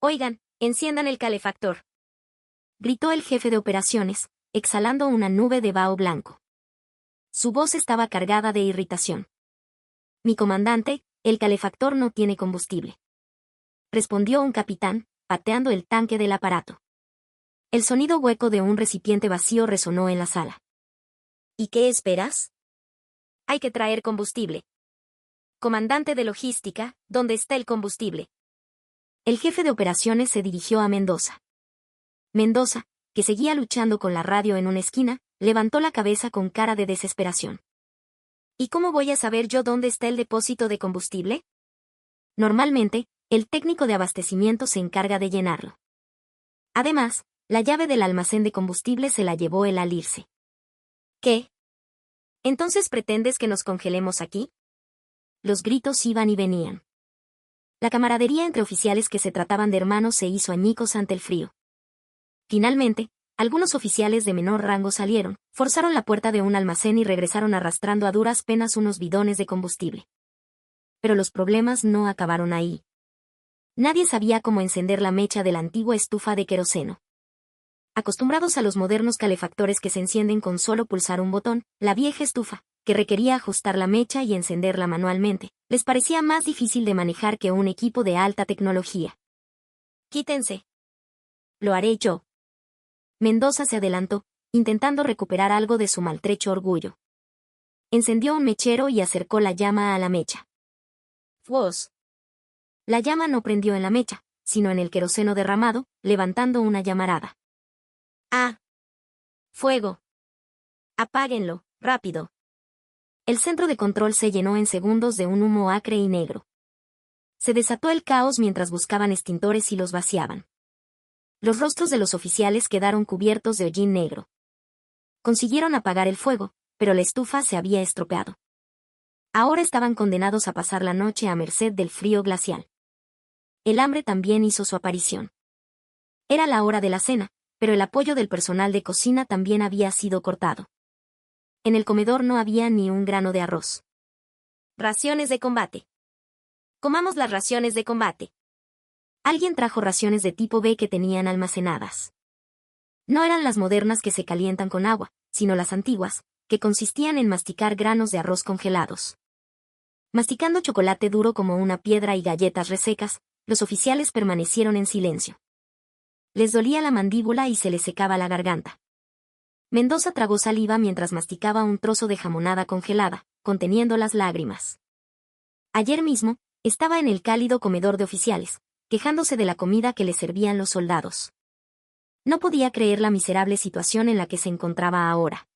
Oigan, enciendan el calefactor, gritó el jefe de operaciones, exhalando una nube de vaho blanco. Su voz estaba cargada de irritación. Mi comandante, el calefactor no tiene combustible, respondió un capitán, pateando el tanque del aparato. El sonido hueco de un recipiente vacío resonó en la sala. ¿Y qué esperas? Hay que traer combustible. Comandante de logística, ¿dónde está el combustible? El jefe de operaciones se dirigió a Mendoza. Mendoza, que seguía luchando con la radio en una esquina, levantó la cabeza con cara de desesperación. ¿Y cómo voy a saber yo dónde está el depósito de combustible? Normalmente, el técnico de abastecimiento se encarga de llenarlo. Además, la llave del almacén de combustible se la llevó él al irse. ¿Qué? ¿Entonces pretendes que nos congelemos aquí? Los gritos iban y venían. La camaradería entre oficiales que se trataban de hermanos se hizo añicos ante el frío. Finalmente, algunos oficiales de menor rango salieron, forzaron la puerta de un almacén y regresaron arrastrando a duras penas unos bidones de combustible. Pero los problemas no acabaron ahí. Nadie sabía cómo encender la mecha de la antigua estufa de queroseno. Acostumbrados a los modernos calefactores que se encienden con solo pulsar un botón, la vieja estufa, que requería ajustar la mecha y encenderla manualmente, les parecía más difícil de manejar que un equipo de alta tecnología. Quítense. Lo haré yo. Mendoza se adelantó, intentando recuperar algo de su maltrecho orgullo. Encendió un mechero y acercó la llama a la mecha. ¡Fuos! La llama no prendió en la mecha, sino en el queroseno derramado, levantando una llamarada. ¡Ah! ¡Fuego! ¡Apáguenlo, rápido! El centro de control se llenó en segundos de un humo acre y negro. Se desató el caos mientras buscaban extintores y los vaciaban. Los rostros de los oficiales quedaron cubiertos de hollín negro. Consiguieron apagar el fuego, pero la estufa se había estropeado. Ahora estaban condenados a pasar la noche a merced del frío glacial. El hambre también hizo su aparición. Era la hora de la cena, pero el apoyo del personal de cocina también había sido cortado. En el comedor no había ni un grano de arroz. Raciones de combate. Comamos las raciones de combate. Alguien trajo raciones de tipo B que tenían almacenadas. No eran las modernas que se calientan con agua, sino las antiguas, que consistían en masticar granos de arroz congelados. Masticando chocolate duro como una piedra y galletas resecas, los oficiales permanecieron en silencio. Les dolía la mandíbula y se les secaba la garganta. Mendoza tragó saliva mientras masticaba un trozo de jamonada congelada, conteniendo las lágrimas. Ayer mismo, estaba en el cálido comedor de oficiales, quejándose de la comida que le servían los soldados. No podía creer la miserable situación en la que se encontraba ahora.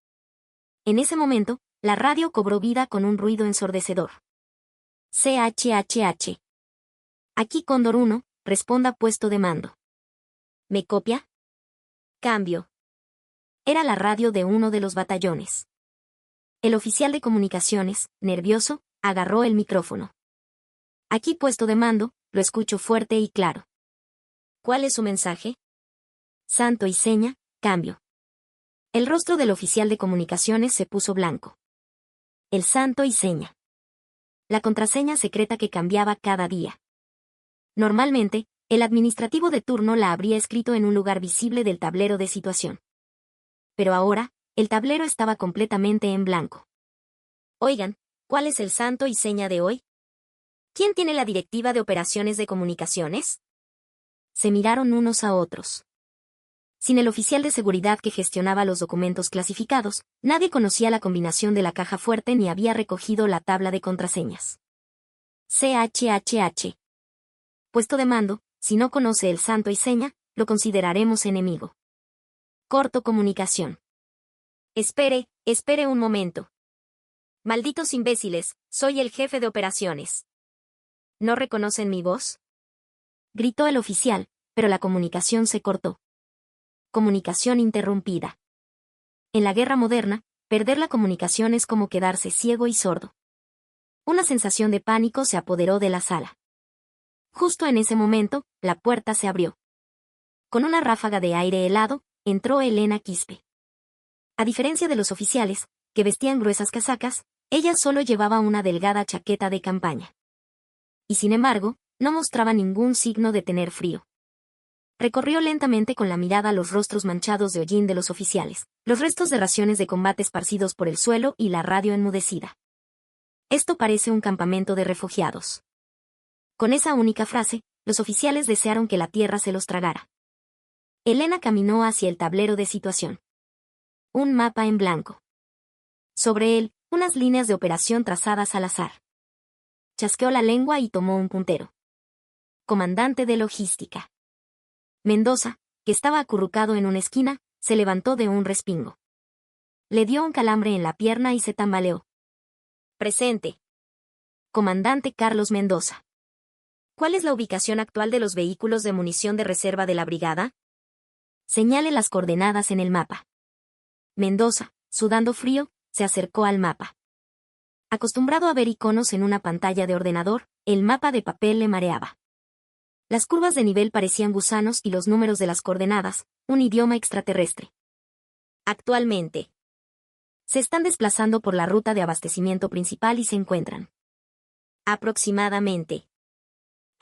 En ese momento, la radio cobró vida con un ruido ensordecedor. CHHH. Aquí Cóndor 1, responda puesto de mando. ¿Me copia? Cambio. Era la radio de uno de los batallones. El oficial de comunicaciones, nervioso, agarró el micrófono. Aquí puesto de mando, lo escucho fuerte y claro. ¿Cuál es su mensaje? Santo y seña, cambio. El rostro del oficial de comunicaciones se puso blanco. El santo y seña. La contraseña secreta que cambiaba cada día. Normalmente, El administrativo de turno la habría escrito en un lugar visible del tablero de situación. Pero ahora, el tablero estaba completamente en blanco. Oigan, ¿cuál es el santo y seña de hoy? ¿Quién tiene la directiva de operaciones de comunicaciones? Se miraron unos a otros. Sin el oficial de seguridad que gestionaba los documentos clasificados, nadie conocía la combinación de la caja fuerte ni había recogido la tabla de contraseñas. CHHH. Puesto de mando, si no conoce el santo y seña, lo consideraremos enemigo. Corto comunicación. Espere un momento. Malditos imbéciles, soy el jefe de operaciones. ¿No reconocen mi voz? Gritó el oficial, pero la comunicación se cortó. Comunicación interrumpida. En la guerra moderna, perder la comunicación es como quedarse ciego y sordo. Una sensación de pánico se apoderó de la sala. Justo en ese momento, la puerta se abrió. Con una ráfaga de aire helado, entró Elena Quispe. A diferencia de los oficiales, que vestían gruesas casacas, ella solo llevaba una delgada chaqueta de campaña. Y sin embargo, no mostraba ningún signo de tener frío. Recorrió lentamente con la mirada los rostros manchados de hollín de los oficiales, los restos de raciones de combate esparcidos por el suelo y la radio enmudecida. Esto parece un campamento de refugiados. Con esa única frase, los oficiales desearon que la tierra se los tragara. Elena caminó hacia el tablero de situación. Un mapa en blanco. Sobre él, unas líneas de operación trazadas al azar. Chasqueó la lengua y tomó un puntero. Comandante de logística. Mendoza, que estaba acurrucado en una esquina, se levantó de un respingo. Le dio un calambre en la pierna y se tambaleó. Presente. Comandante Carlos Mendoza. ¿Cuál es la ubicación actual de los vehículos de munición de reserva de la brigada? Señale las coordenadas en el mapa. Mendoza, sudando frío, se acercó al mapa. Acostumbrado a ver iconos en una pantalla de ordenador, el mapa de papel le mareaba. Las curvas de nivel parecían gusanos y los números de las coordenadas, un idioma extraterrestre. Actualmente. Se están desplazando por la ruta de abastecimiento principal y se encuentran. Aproximadamente.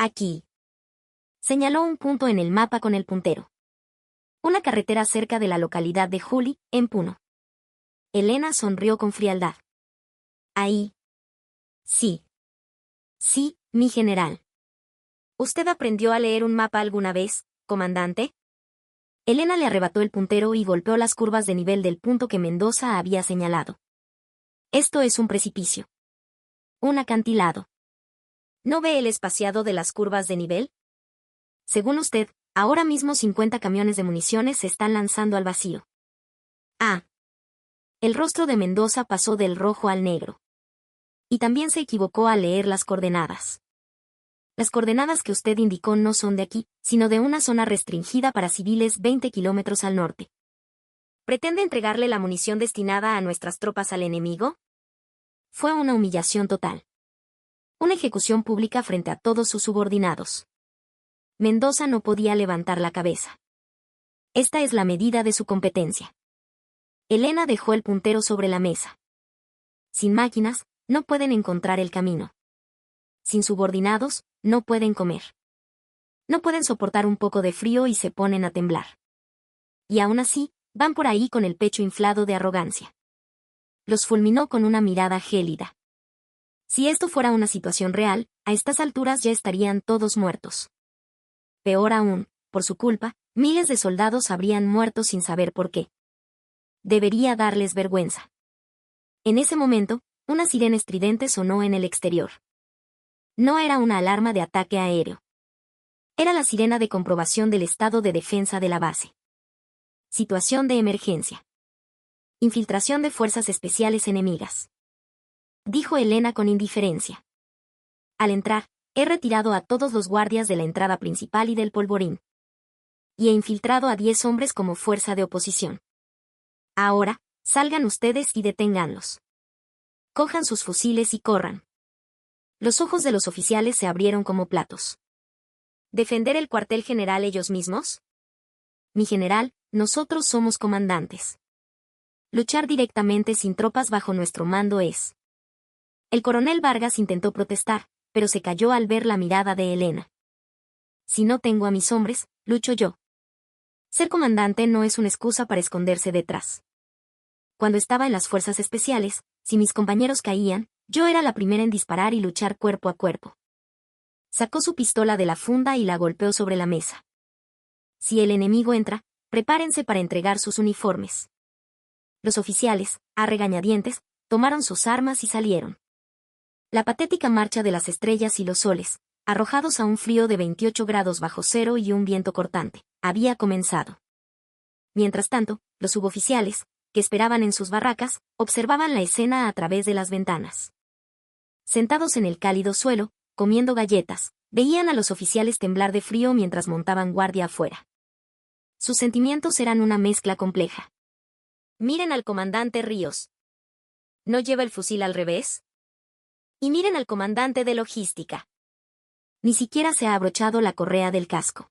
Aquí. Señaló un punto en el mapa con el puntero. Una carretera cerca de la localidad de Juli, en Puno. Elena sonrió con frialdad. Ahí. Sí. Sí, mi general. ¿Usted aprendió a leer un mapa alguna vez, comandante? Elena le arrebató el puntero y golpeó las curvas de nivel del punto que Mendoza había señalado. Esto es un precipicio. Un acantilado. ¿No ve el espaciado de las curvas de nivel? Según usted, ahora mismo 50 camiones de municiones se están lanzando al vacío. Ah. El rostro de Mendoza pasó del rojo al negro. Y también se equivocó al leer las coordenadas. Las coordenadas que usted indicó no son de aquí, sino de una zona restringida para civiles 20 kilómetros al norte. ¿Pretende entregarle la munición destinada a nuestras tropas al enemigo? Fue una humillación total. Una ejecución pública frente a todos sus subordinados. Mendoza no podía levantar la cabeza. Esta es la medida de su competencia. Elena dejó el puntero sobre la mesa. Sin máquinas, no pueden encontrar el camino. Sin subordinados, no pueden comer. No pueden soportar un poco de frío y se ponen a temblar. Y aún así, van por ahí con el pecho inflado de arrogancia. Los fulminó con una mirada gélida. Si esto fuera una situación real, a estas alturas ya estarían todos muertos. Peor aún, por su culpa, miles de soldados habrían muerto sin saber por qué. Debería darles vergüenza. En ese momento, una sirena estridente sonó en el exterior. No era una alarma de ataque aéreo. Era la sirena de comprobación del estado de defensa de la base. Situación de emergencia. Infiltración de fuerzas especiales enemigas. Dijo Elena con indiferencia. Al entrar, he retirado a todos los guardias de la entrada principal y del polvorín. Y he infiltrado a 10 hombres como fuerza de oposición. Ahora, salgan ustedes y deténganlos. Cojan sus fusiles y corran. Los ojos de los oficiales se abrieron como platos. ¿Defender el cuartel general ellos mismos? Mi general, nosotros somos comandantes. Luchar directamente sin tropas bajo nuestro mando es. El coronel Vargas intentó protestar, pero se calló al ver la mirada de Elena. Si no tengo a mis hombres, lucho yo. Ser comandante no es una excusa para esconderse detrás. Cuando estaba en las fuerzas especiales, si mis compañeros caían, yo era la primera en disparar y luchar cuerpo a cuerpo. Sacó su pistola de la funda y la golpeó sobre la mesa. Si el enemigo entra, prepárense para entregar sus uniformes. Los oficiales, a regañadientes, tomaron sus armas y salieron. La patética marcha de las estrellas y los soles, arrojados a un frío de 28 grados bajo cero y un viento cortante, había comenzado. Mientras tanto, los suboficiales, que esperaban en sus barracas, observaban la escena a través de las ventanas. Sentados en el cálido suelo, comiendo galletas, veían a los oficiales temblar de frío mientras montaban guardia afuera. Sus sentimientos eran una mezcla compleja. Miren al comandante Ríos. ¿No lleva el fusil al revés? Y miren al comandante de logística. Ni siquiera se ha abrochado la correa del casco.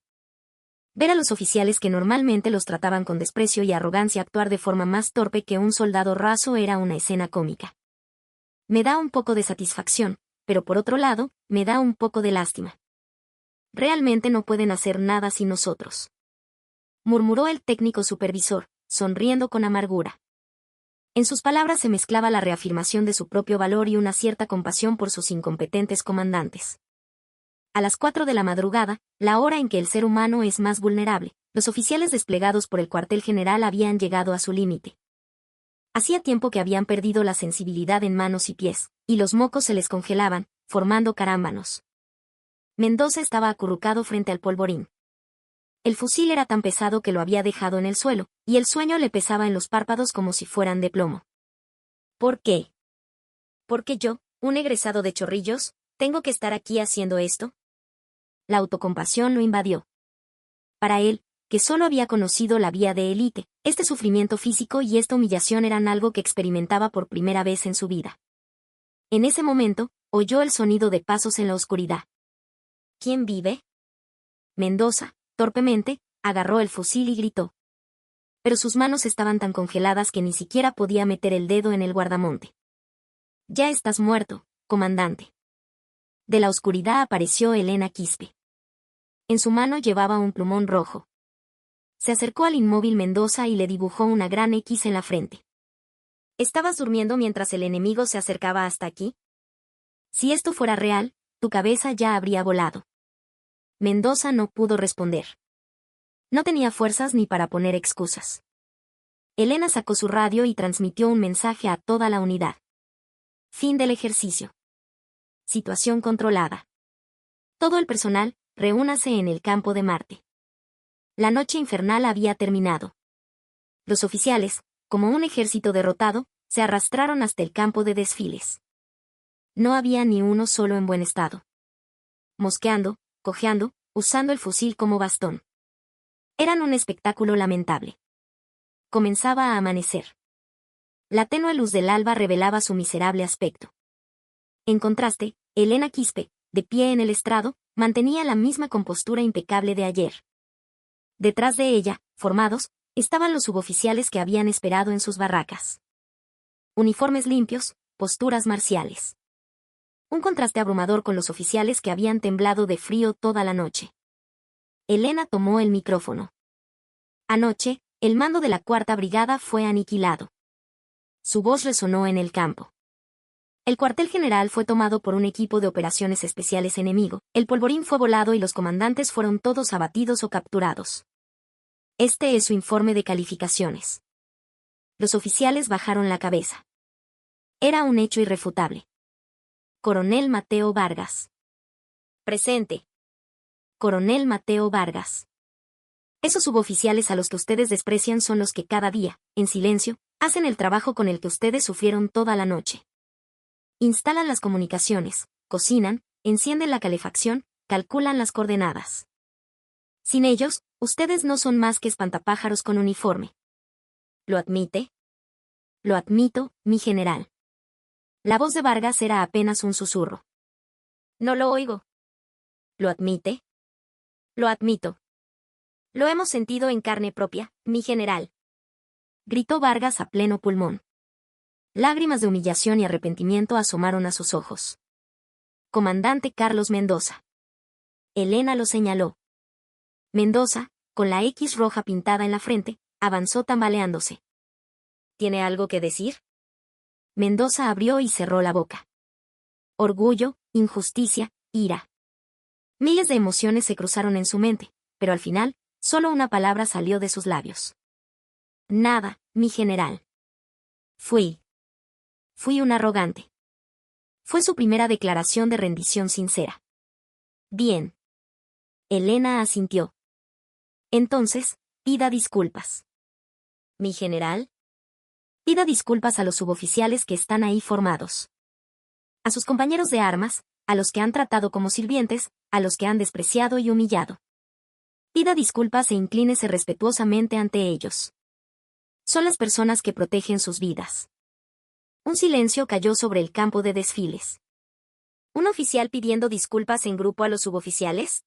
Ver a los oficiales que normalmente los trataban con desprecio y arrogancia actuar de forma más torpe que un soldado raso era una escena cómica. Me da un poco de satisfacción, pero por otro lado, me da un poco de lástima. Realmente no pueden hacer nada sin nosotros. Murmuró el técnico supervisor, sonriendo con amargura. En sus palabras se mezclaba la reafirmación de su propio valor y una cierta compasión por sus incompetentes comandantes. A las 4 de la madrugada, la hora en que el ser humano es más vulnerable, los oficiales desplegados por el cuartel general habían llegado a su límite. Hacía tiempo que habían perdido la sensibilidad en manos y pies, y los mocos se les congelaban, formando carámbanos. Mendoza estaba acurrucado frente al polvorín. El fusil era tan pesado que lo había dejado en el suelo, y el sueño le pesaba en los párpados como si fueran de plomo. ¿Por qué? ¿Por qué yo, un egresado de Chorrillos, tengo que estar aquí haciendo esto? La autocompasión lo invadió. Para él, que solo había conocido la vía de élite, este sufrimiento físico y esta humillación eran algo que experimentaba por primera vez en su vida. En ese momento, oyó el sonido de pasos en la oscuridad. ¿Quién vive? Mendoza, torpemente, agarró el fusil y gritó. Pero sus manos estaban tan congeladas que ni siquiera podía meter el dedo en el guardamonte. Ya estás muerto, comandante. De la oscuridad apareció Elena Quispe. En su mano llevaba un plumón rojo. Se acercó al inmóvil Mendoza y le dibujó una gran X en la frente. ¿Estabas durmiendo mientras el enemigo se acercaba hasta aquí? Si esto fuera real, tu cabeza ya habría volado. Mendoza no pudo responder. No tenía fuerzas ni para poner excusas. Elena sacó su radio y transmitió un mensaje a toda la unidad. Fin del ejercicio. Situación controlada. Todo el personal, reúnase en el campo de Marte. La noche infernal había terminado. Los oficiales, como un ejército derrotado, se arrastraron hasta el campo de desfiles. No había ni uno solo en buen estado. Mosqueando, cojeando, usando el fusil como bastón. Eran un espectáculo lamentable. Comenzaba a amanecer. La tenue luz del alba revelaba su miserable aspecto. En contraste, Elena Quispe, de pie en el estrado, mantenía la misma compostura impecable de ayer. Detrás de ella, formados, estaban los suboficiales que habían esperado en sus barracas. Uniformes limpios, posturas marciales. Un contraste abrumador con los oficiales que habían temblado de frío toda la noche. Elena tomó el micrófono. Anoche, el mando de la 4ª Brigada fue aniquilado. Su voz resonó en el campo. El cuartel general fue tomado por un equipo de operaciones especiales enemigo, el polvorín fue volado y los comandantes fueron todos abatidos o capturados. Este es su informe de calificaciones. Los oficiales bajaron la cabeza. Era un hecho irrefutable. Coronel Mateo Vargas. Presente. Coronel Mateo Vargas. Esos suboficiales a los que ustedes desprecian son los que cada día, en silencio, hacen el trabajo con el que ustedes sufrieron toda la noche. Instalan las comunicaciones, cocinan, encienden la calefacción, calculan las coordenadas. Sin ellos, ustedes no son más que espantapájaros con uniforme. ¿Lo admite? Lo admito, mi general. La voz de Vargas era apenas un susurro. No lo oigo. ¿Lo admite? Lo admito. Lo hemos sentido en carne propia, mi general. Gritó Vargas a pleno pulmón. Lágrimas de humillación y arrepentimiento asomaron a sus ojos. Comandante Carlos Mendoza. Elena lo señaló. Mendoza, con la X roja pintada en la frente, avanzó tambaleándose. ¿Tiene algo que decir? Mendoza abrió y cerró la boca. Orgullo, injusticia, ira. Miles de emociones se cruzaron en su mente, pero al final, solo una palabra salió de sus labios. Nada, mi general. Fui un arrogante. Fue su primera declaración de rendición sincera. Bien. Elena asintió. Entonces, pida disculpas. ¿Mi general? Pida disculpas a los suboficiales que están ahí formados. A sus compañeros de armas, a los que han tratado como sirvientes, a los que han despreciado y humillado. Pida disculpas e inclínese respetuosamente ante ellos. Son las personas que protegen sus vidas. Un silencio cayó sobre el campo de desfiles. ¿Un oficial pidiendo disculpas en grupo a los suboficiales?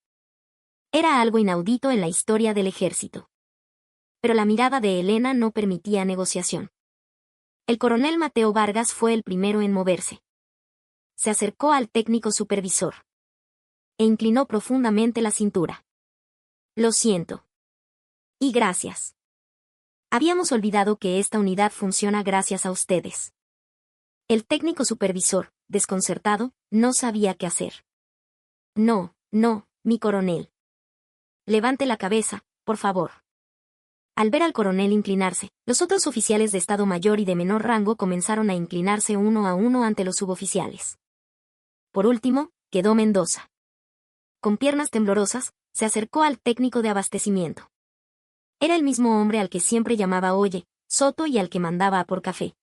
Era algo inaudito en la historia del ejército. Pero la mirada de Elena no permitía negociación. El coronel Mateo Vargas fue el primero en moverse. Se acercó al técnico supervisor. E inclinó profundamente la cintura. Lo siento. Y gracias. Habíamos olvidado que esta unidad funciona gracias a ustedes. El técnico supervisor, desconcertado, no sabía qué hacer. No, mi coronel. Levante la cabeza, por favor. Al ver al coronel inclinarse, los otros oficiales de Estado Mayor y de menor rango comenzaron a inclinarse uno a uno ante los suboficiales. Por último, quedó Mendoza. Con piernas temblorosas, se acercó al técnico de abastecimiento. Era el mismo hombre al que siempre llamaba Oye, Soto y al que mandaba a por café.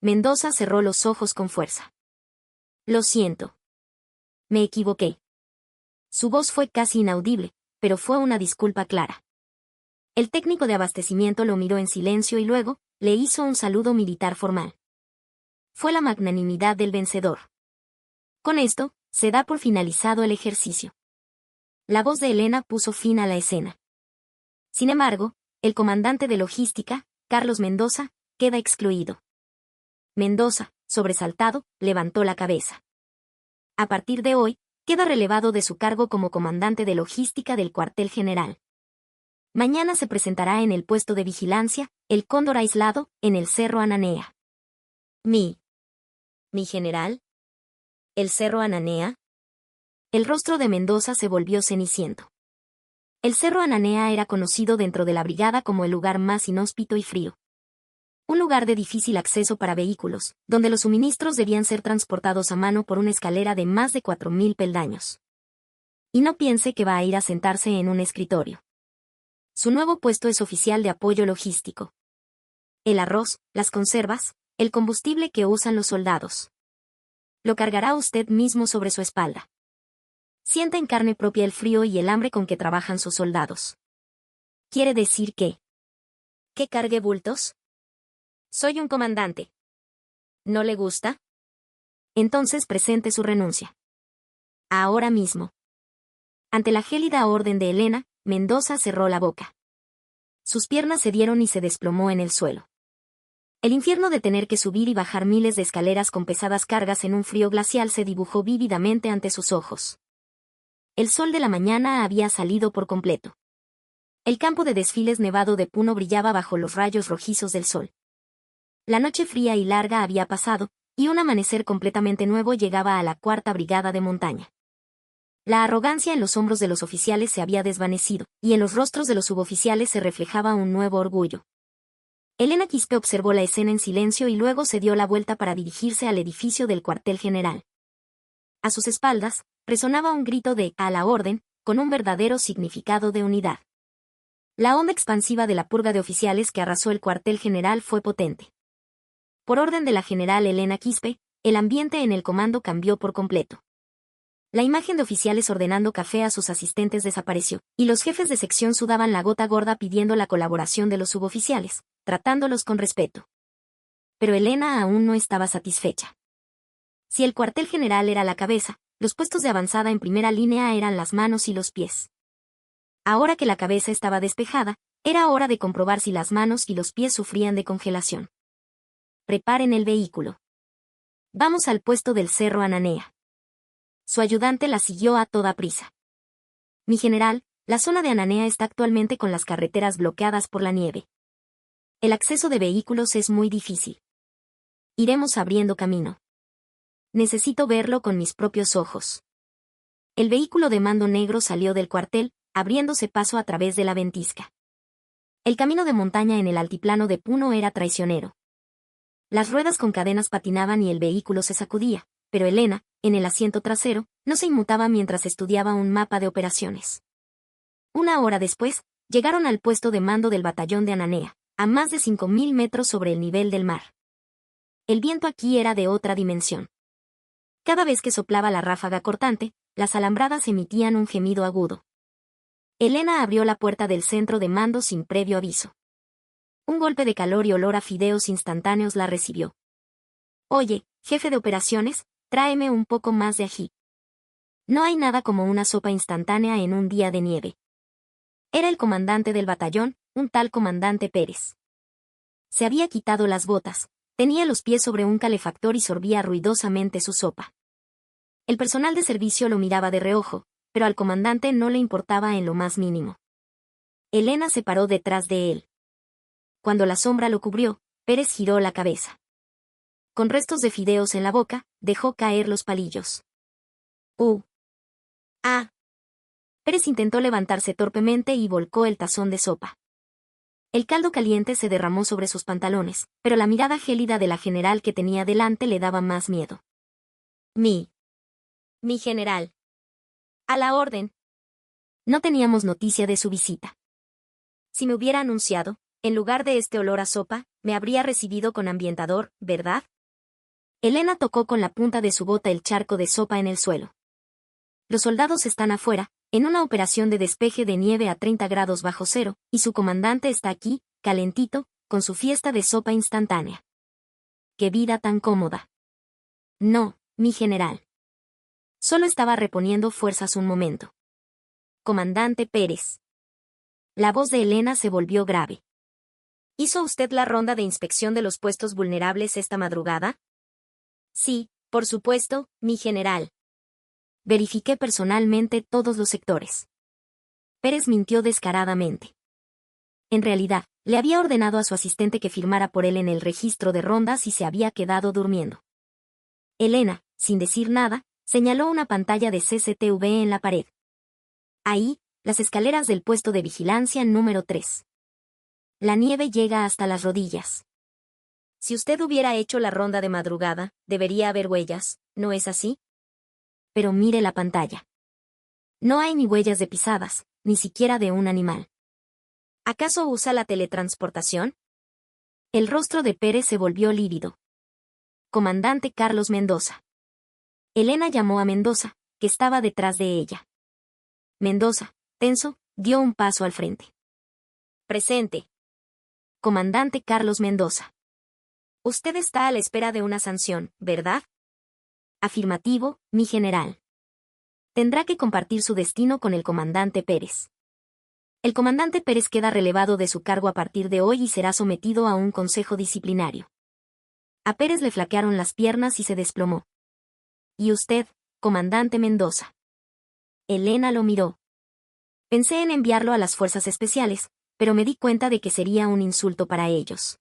Mendoza cerró los ojos con fuerza. Lo siento. Me equivoqué. Su voz fue casi inaudible, pero fue una disculpa clara. El técnico de abastecimiento lo miró en silencio y luego, le hizo un saludo militar formal. Fue la magnanimidad del vencedor. Con esto, se da por finalizado el ejercicio. La voz de Elena puso fin a la escena. Sin embargo, el comandante de logística, Carlos Mendoza, queda excluido. Mendoza, sobresaltado, levantó la cabeza. A partir de hoy, queda relevado de su cargo como comandante de logística del cuartel general. Mañana se presentará en el puesto de vigilancia, el Cóndor aislado, en el Cerro Ananea. ¿Mi general? ¿El Cerro Ananea? El rostro de Mendoza se volvió ceniciento. El Cerro Ananea era conocido dentro de la brigada como el lugar más inhóspito y frío. Un lugar de difícil acceso para vehículos, donde los suministros debían ser transportados a mano por una escalera de más de 4.000 peldaños. Y no piense que va a ir a sentarse en un escritorio. Su nuevo puesto es oficial de apoyo logístico. El arroz, las conservas, el combustible que usan los soldados. Lo cargará usted mismo sobre su espalda. Sienta en carne propia el frío y el hambre con que trabajan sus soldados. ¿Quiere decir qué? ¿Que cargue bultos? Soy un comandante. ¿No le gusta? Entonces presente su renuncia. Ahora mismo. Ante la gélida orden de Elena, Mendoza cerró la boca. Sus piernas cedieron y se desplomó en el suelo. El infierno de tener que subir y bajar miles de escaleras con pesadas cargas en un frío glacial se dibujó vívidamente ante sus ojos. El sol de la mañana había salido por completo. El campo de desfiles nevado de Puno brillaba bajo los rayos rojizos del sol. La noche fría y larga había pasado, y un amanecer completamente nuevo llegaba a la 4ª Brigada de Montaña. La arrogancia en los hombros de los oficiales se había desvanecido, y en los rostros de los suboficiales se reflejaba un nuevo orgullo. Elena Quispe observó la escena en silencio y luego se dio la vuelta para dirigirse al edificio del cuartel general. A sus espaldas, resonaba un grito de «a la orden», con un verdadero significado de unidad. La onda expansiva de la purga de oficiales que arrasó el cuartel general fue potente. Por orden de la general Elena Quispe, el ambiente en el comando cambió por completo. La imagen de oficiales ordenando café a sus asistentes desapareció, y los jefes de sección sudaban la gota gorda pidiendo la colaboración de los suboficiales, tratándolos con respeto. Pero Elena aún no estaba satisfecha. Si el cuartel general era la cabeza, los puestos de avanzada en primera línea eran las manos y los pies. Ahora que la cabeza estaba despejada, era hora de comprobar si las manos y los pies sufrían de congelación. Preparen el vehículo. Vamos al puesto del Cerro Ananea. Su ayudante la siguió a toda prisa. Mi general, La zona de Ananea está actualmente con las carreteras bloqueadas por la nieve. El acceso de vehículos es muy difícil. Iremos abriendo camino. Necesito verlo con mis propios ojos. El vehículo de mando negro salió del cuartel, abriéndose paso a través de la ventisca. El camino de montaña en el altiplano de Puno era traicionero. Las ruedas con cadenas patinaban y el vehículo se sacudía, pero Elena, en el asiento trasero, no se inmutaba mientras estudiaba un mapa de operaciones. Una hora después, llegaron al puesto de mando del batallón de Ananea, a más de 5.000 metros sobre el nivel del mar. El viento aquí era de otra dimensión. Cada vez que soplaba la ráfaga cortante, las alambradas emitían un gemido agudo. Elena abrió la puerta del centro de mando sin previo aviso. Un golpe de calor y olor a fideos instantáneos la recibió. Oye, jefe de operaciones, tráeme un poco más de ají. No hay nada como una sopa instantánea en un día de nieve. Era el comandante del batallón, un tal comandante Pérez. Se había quitado las botas, tenía los pies sobre un calefactor y sorbía ruidosamente su sopa. El personal de servicio lo miraba de reojo, pero al comandante no le importaba en lo más mínimo. Elena se paró detrás de él. Cuando la sombra lo cubrió, Pérez giró la cabeza. Con restos de fideos en la boca, dejó caer los palillos. Ah. Pérez intentó levantarse torpemente y volcó el tazón de sopa. El caldo caliente se derramó sobre sus pantalones, pero la mirada gélida de la general que tenía delante le daba más miedo. Mi general. A la orden. No teníamos noticia de su visita. Si me hubiera anunciado, en lugar de este olor a sopa, me habría recibido con ambientador, ¿verdad? Elena tocó con la punta de su bota el charco de sopa en el suelo. Los soldados están afuera, en una operación de despeje de nieve a 30 grados bajo cero, y su comandante está aquí, calentito, con su fiesta de sopa instantánea. ¡Qué vida tan cómoda! No, mi general. Solo estaba reponiendo fuerzas un momento. Comandante Pérez. La voz de Elena se volvió grave. ¿Hizo usted la ronda de inspección de los puestos vulnerables esta madrugada? Sí, por supuesto, mi general. Verifiqué personalmente todos los sectores. Pérez mintió descaradamente. En realidad, le había ordenado a su asistente que firmara por él en el registro de rondas y se había quedado durmiendo. Elena, sin decir nada, señaló una pantalla de CCTV en la pared. Ahí, las escaleras del puesto de vigilancia número 3. La nieve llega hasta las rodillas. Si usted hubiera hecho la ronda de madrugada, debería haber huellas, ¿no es así? Pero mire la pantalla. No hay ni huellas de pisadas, ni siquiera de un animal. ¿Acaso usa la teletransportación? El rostro de Pérez se volvió lívido. Comandante Carlos Mendoza. Elena llamó a Mendoza, que estaba detrás de ella. Mendoza, tenso, dio un paso al frente. Presente. Comandante Carlos Mendoza. Usted está a la espera de una sanción, ¿verdad? Afirmativo, mi general. Tendrá que compartir su destino con el comandante Pérez. El comandante Pérez queda relevado de su cargo a partir de hoy y será sometido a un consejo disciplinario. A Pérez le flaquearon las piernas y se desplomó. ¿Y usted, comandante Mendoza? Elena lo miró. Pensé en enviarlo a las fuerzas especiales, pero me di cuenta de que sería un insulto para ellos.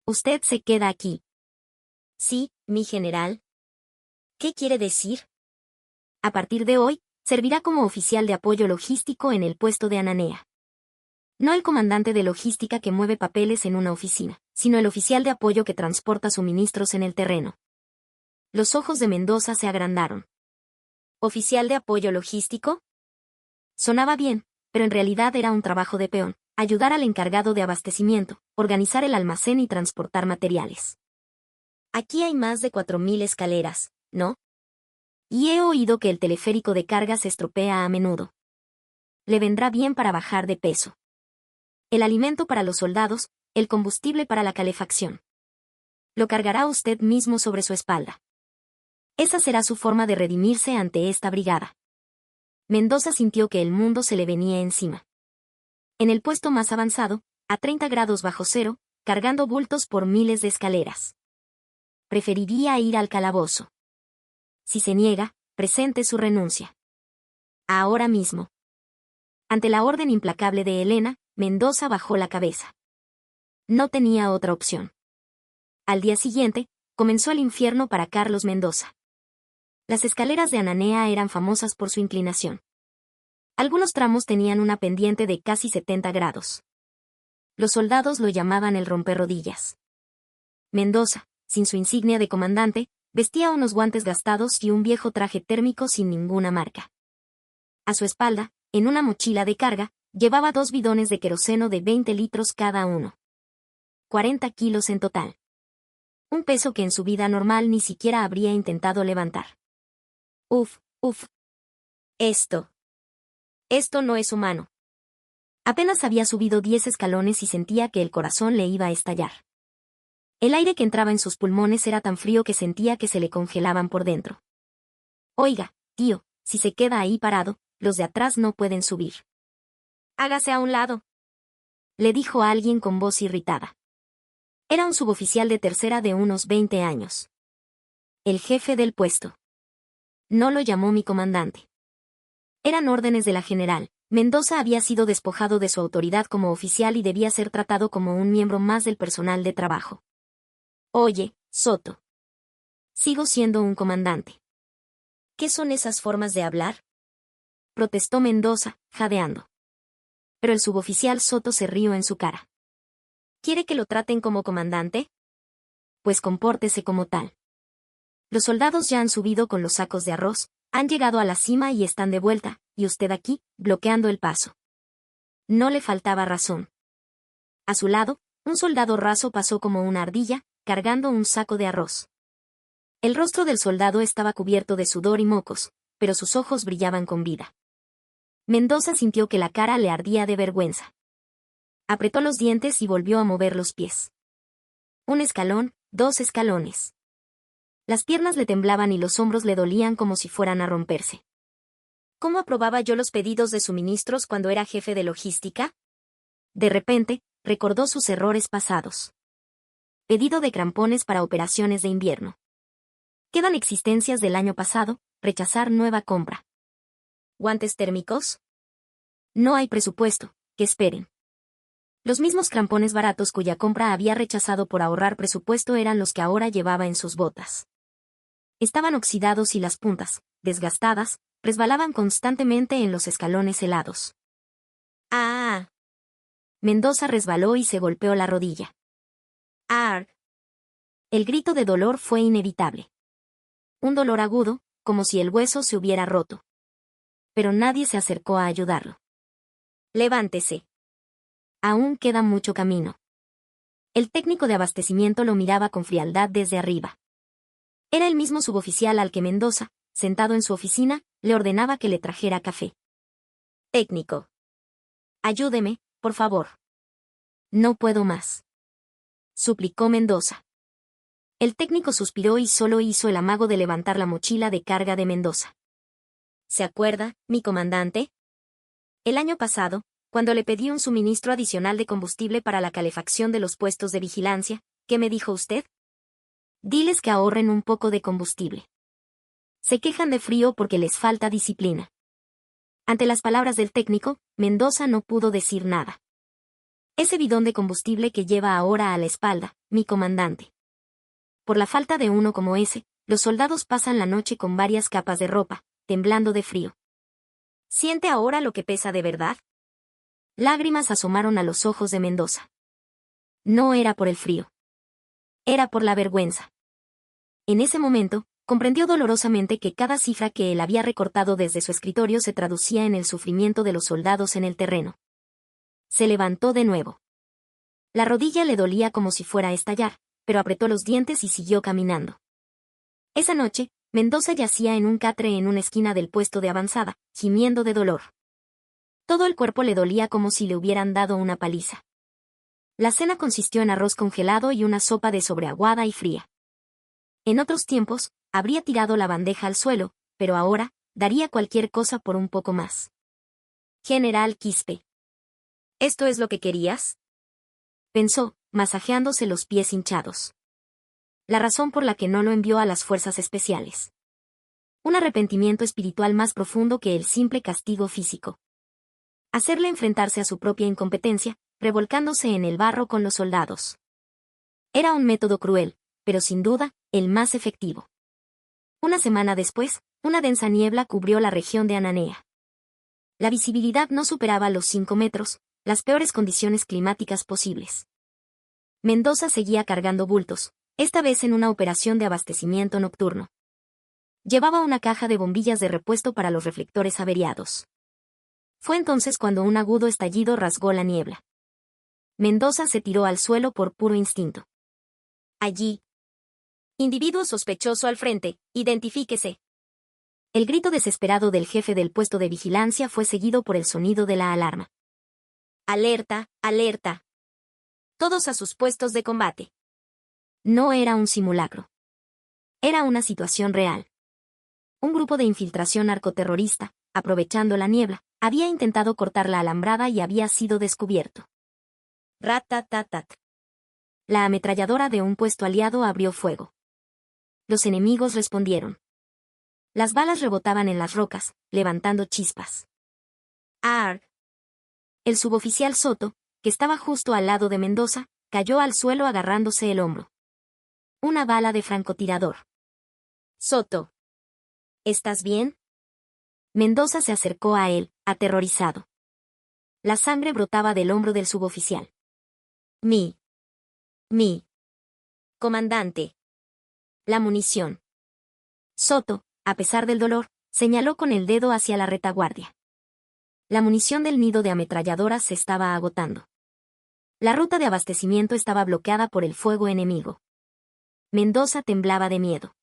Usted se queda aquí. Sí, mi general. ¿Qué quiere decir? A partir de hoy, servirá como oficial de apoyo logístico en el puesto de Ananea. No el comandante de logística que mueve papeles en una oficina, sino el oficial de apoyo que transporta suministros en el terreno. Los ojos de Mendoza se agrandaron. ¿Oficial de apoyo logístico? Sonaba bien, pero en realidad era un trabajo de peón, ayudar al encargado de abastecimiento, organizar el almacén y transportar materiales. Aquí hay más de 4.000 escaleras, ¿no? Y he oído que el teleférico de carga se estropea a menudo. Le vendrá bien para bajar de peso. El alimento para los soldados, el combustible para la calefacción. Lo cargará usted mismo sobre su espalda. Esa será su forma de redimirse ante esta brigada. Mendoza sintió que el mundo se le venía encima. En el puesto más avanzado, a 30 grados bajo cero, cargando bultos por miles de escaleras. Preferiría ir al calabozo. Si se niega, presente su renuncia. Ahora mismo. Ante la orden implacable de Elena, Mendoza bajó la cabeza. No tenía otra opción. Al día siguiente, comenzó el infierno para Carlos Mendoza. Las escaleras de Ananea eran famosas por su inclinación. Algunos tramos tenían una pendiente de casi 70 grados. Los soldados lo llamaban el romperrodillas. Mendoza, sin su insignia de comandante, vestía unos guantes gastados y un viejo traje térmico sin ninguna marca. A su espalda, en una mochila de carga, llevaba 2 bidones de queroseno de 20 litros cada uno. 40 kilos en total. Un peso que en su vida normal ni siquiera habría intentado levantar. Uf. Esto no es humano. Apenas había subido 10 escalones y sentía que el corazón le iba a estallar. El aire que entraba en sus pulmones era tan frío que sentía que se le congelaban por dentro. Oiga, tío, si se queda ahí parado, los de atrás no pueden subir. Hágase a un lado, le dijo a alguien con voz irritada. Era un suboficial de tercera de unos 20 años. El jefe del puesto. No lo llamó mi comandante. Eran órdenes de la general. Mendoza había sido despojado de su autoridad como oficial y debía ser tratado como un miembro más del personal de trabajo. Oye, Soto. Sigo siendo un comandante. ¿Qué son esas formas de hablar? Protestó Mendoza, jadeando. Pero el suboficial Soto se rió en su cara. ¿Quiere que lo traten como comandante? Pues compórtese como tal. Los soldados ya han subido con los sacos de arroz, han llegado a la cima y están de vuelta, y usted aquí, bloqueando el paso. No le faltaba razón. A su lado, un soldado raso pasó como una ardilla, cargando un saco de arroz. El rostro del soldado estaba cubierto de sudor y mocos, pero sus ojos brillaban con vida. Mendoza sintió que la cara le ardía de vergüenza. Apretó los dientes y volvió a mover los pies. 1 escalón, 2 escalones. Las piernas le temblaban y los hombros le dolían como si fueran a romperse. ¿Cómo aprobaba yo los pedidos de suministros cuando era jefe de logística? De repente, recordó sus errores pasados. Pedido de crampones para operaciones de invierno. Quedan existencias del año pasado, rechazar nueva compra. ¿Guantes térmicos? No hay presupuesto, que esperen. Los mismos crampones baratos cuya compra había rechazado por ahorrar presupuesto eran los que ahora llevaba en sus botas. Estaban oxidados y las puntas, desgastadas, resbalaban constantemente en los escalones helados. ¡Ah! Mendoza resbaló y se golpeó la rodilla. ¡Arg! El grito de dolor fue inevitable. Un dolor agudo, como si el hueso se hubiera roto. Pero nadie se acercó a ayudarlo. Levántese. Aún queda mucho camino. El técnico de abastecimiento lo miraba con frialdad desde arriba. Era el mismo suboficial al que Mendoza, sentado en su oficina, le ordenaba que le trajera café. Técnico. Ayúdeme, por favor. No puedo más. Suplicó Mendoza. El técnico suspiró y solo hizo el amago de levantar la mochila de carga de Mendoza. ¿Se acuerda, mi comandante? El año pasado, cuando le pedí un suministro adicional de combustible para la calefacción de los puestos de vigilancia, ¿qué me dijo usted? Diles que ahorren un poco de combustible. Se quejan de frío porque les falta disciplina. Ante las palabras del técnico, Mendoza no pudo decir nada. Ese bidón de combustible que lleva ahora a la espalda, mi comandante. Por la falta de uno como ese, los soldados pasan la noche con varias capas de ropa, temblando de frío. ¿Siente ahora lo que pesa de verdad? Lágrimas asomaron a los ojos de Mendoza. No era por el frío. Era por la vergüenza. En ese momento, comprendió dolorosamente que cada cifra que él había recortado desde su escritorio se traducía en el sufrimiento de los soldados en el terreno. Se levantó de nuevo. La rodilla le dolía como si fuera a estallar, pero apretó los dientes y siguió caminando. Esa noche, Mendoza yacía en un catre en una esquina del puesto de avanzada, gimiendo de dolor. Todo el cuerpo le dolía como si le hubieran dado una paliza. La cena consistió en arroz congelado y una sopa de sobreaguada y fría. En otros tiempos, habría tirado la bandeja al suelo, pero ahora, daría cualquier cosa por un poco más. General Quispe. ¿Esto es lo que querías? Pensó, masajeándose los pies hinchados. La razón por la que no lo envió a las fuerzas especiales. Un arrepentimiento espiritual más profundo que el simple castigo físico. Hacerle enfrentarse a su propia incompetencia, revolcándose en el barro con los soldados. Era un método cruel, pero sin duda, el más efectivo. Una semana después, una densa niebla cubrió la región de Ananea. La visibilidad no superaba los 5 metros, las peores condiciones climáticas posibles. Mendoza seguía cargando bultos, esta vez en una operación de abastecimiento nocturno. Llevaba una caja de bombillas de repuesto para los reflectores averiados. Fue entonces cuando un agudo estallido rasgó la niebla. Mendoza se tiró al suelo por puro instinto. Allí. Individuo sospechoso al frente, identifíquese. El grito desesperado del jefe del puesto de vigilancia fue seguido por el sonido de la alarma. Alerta, alerta. Todos a sus puestos de combate. No era un simulacro. Era una situación real. Un grupo de infiltración narcoterrorista, aprovechando la niebla, había intentado cortar la alambrada y había sido descubierto. Rat-tat-tat-tat. La ametralladora de un puesto aliado abrió fuego. Los enemigos respondieron. Las balas rebotaban en las rocas, levantando chispas. ¡Arg! El suboficial Soto, que estaba justo al lado de Mendoza, cayó al suelo agarrándose el hombro. Una bala de francotirador. Soto. ¿Estás bien? Mendoza se acercó a él, aterrorizado. La sangre brotaba del hombro del suboficial. Mi. Comandante. La munición. Soto, a pesar del dolor, señaló con el dedo hacia la retaguardia. La munición del nido de ametralladoras se estaba agotando. La ruta de abastecimiento estaba bloqueada por el fuego enemigo. Mendoza temblaba de miedo.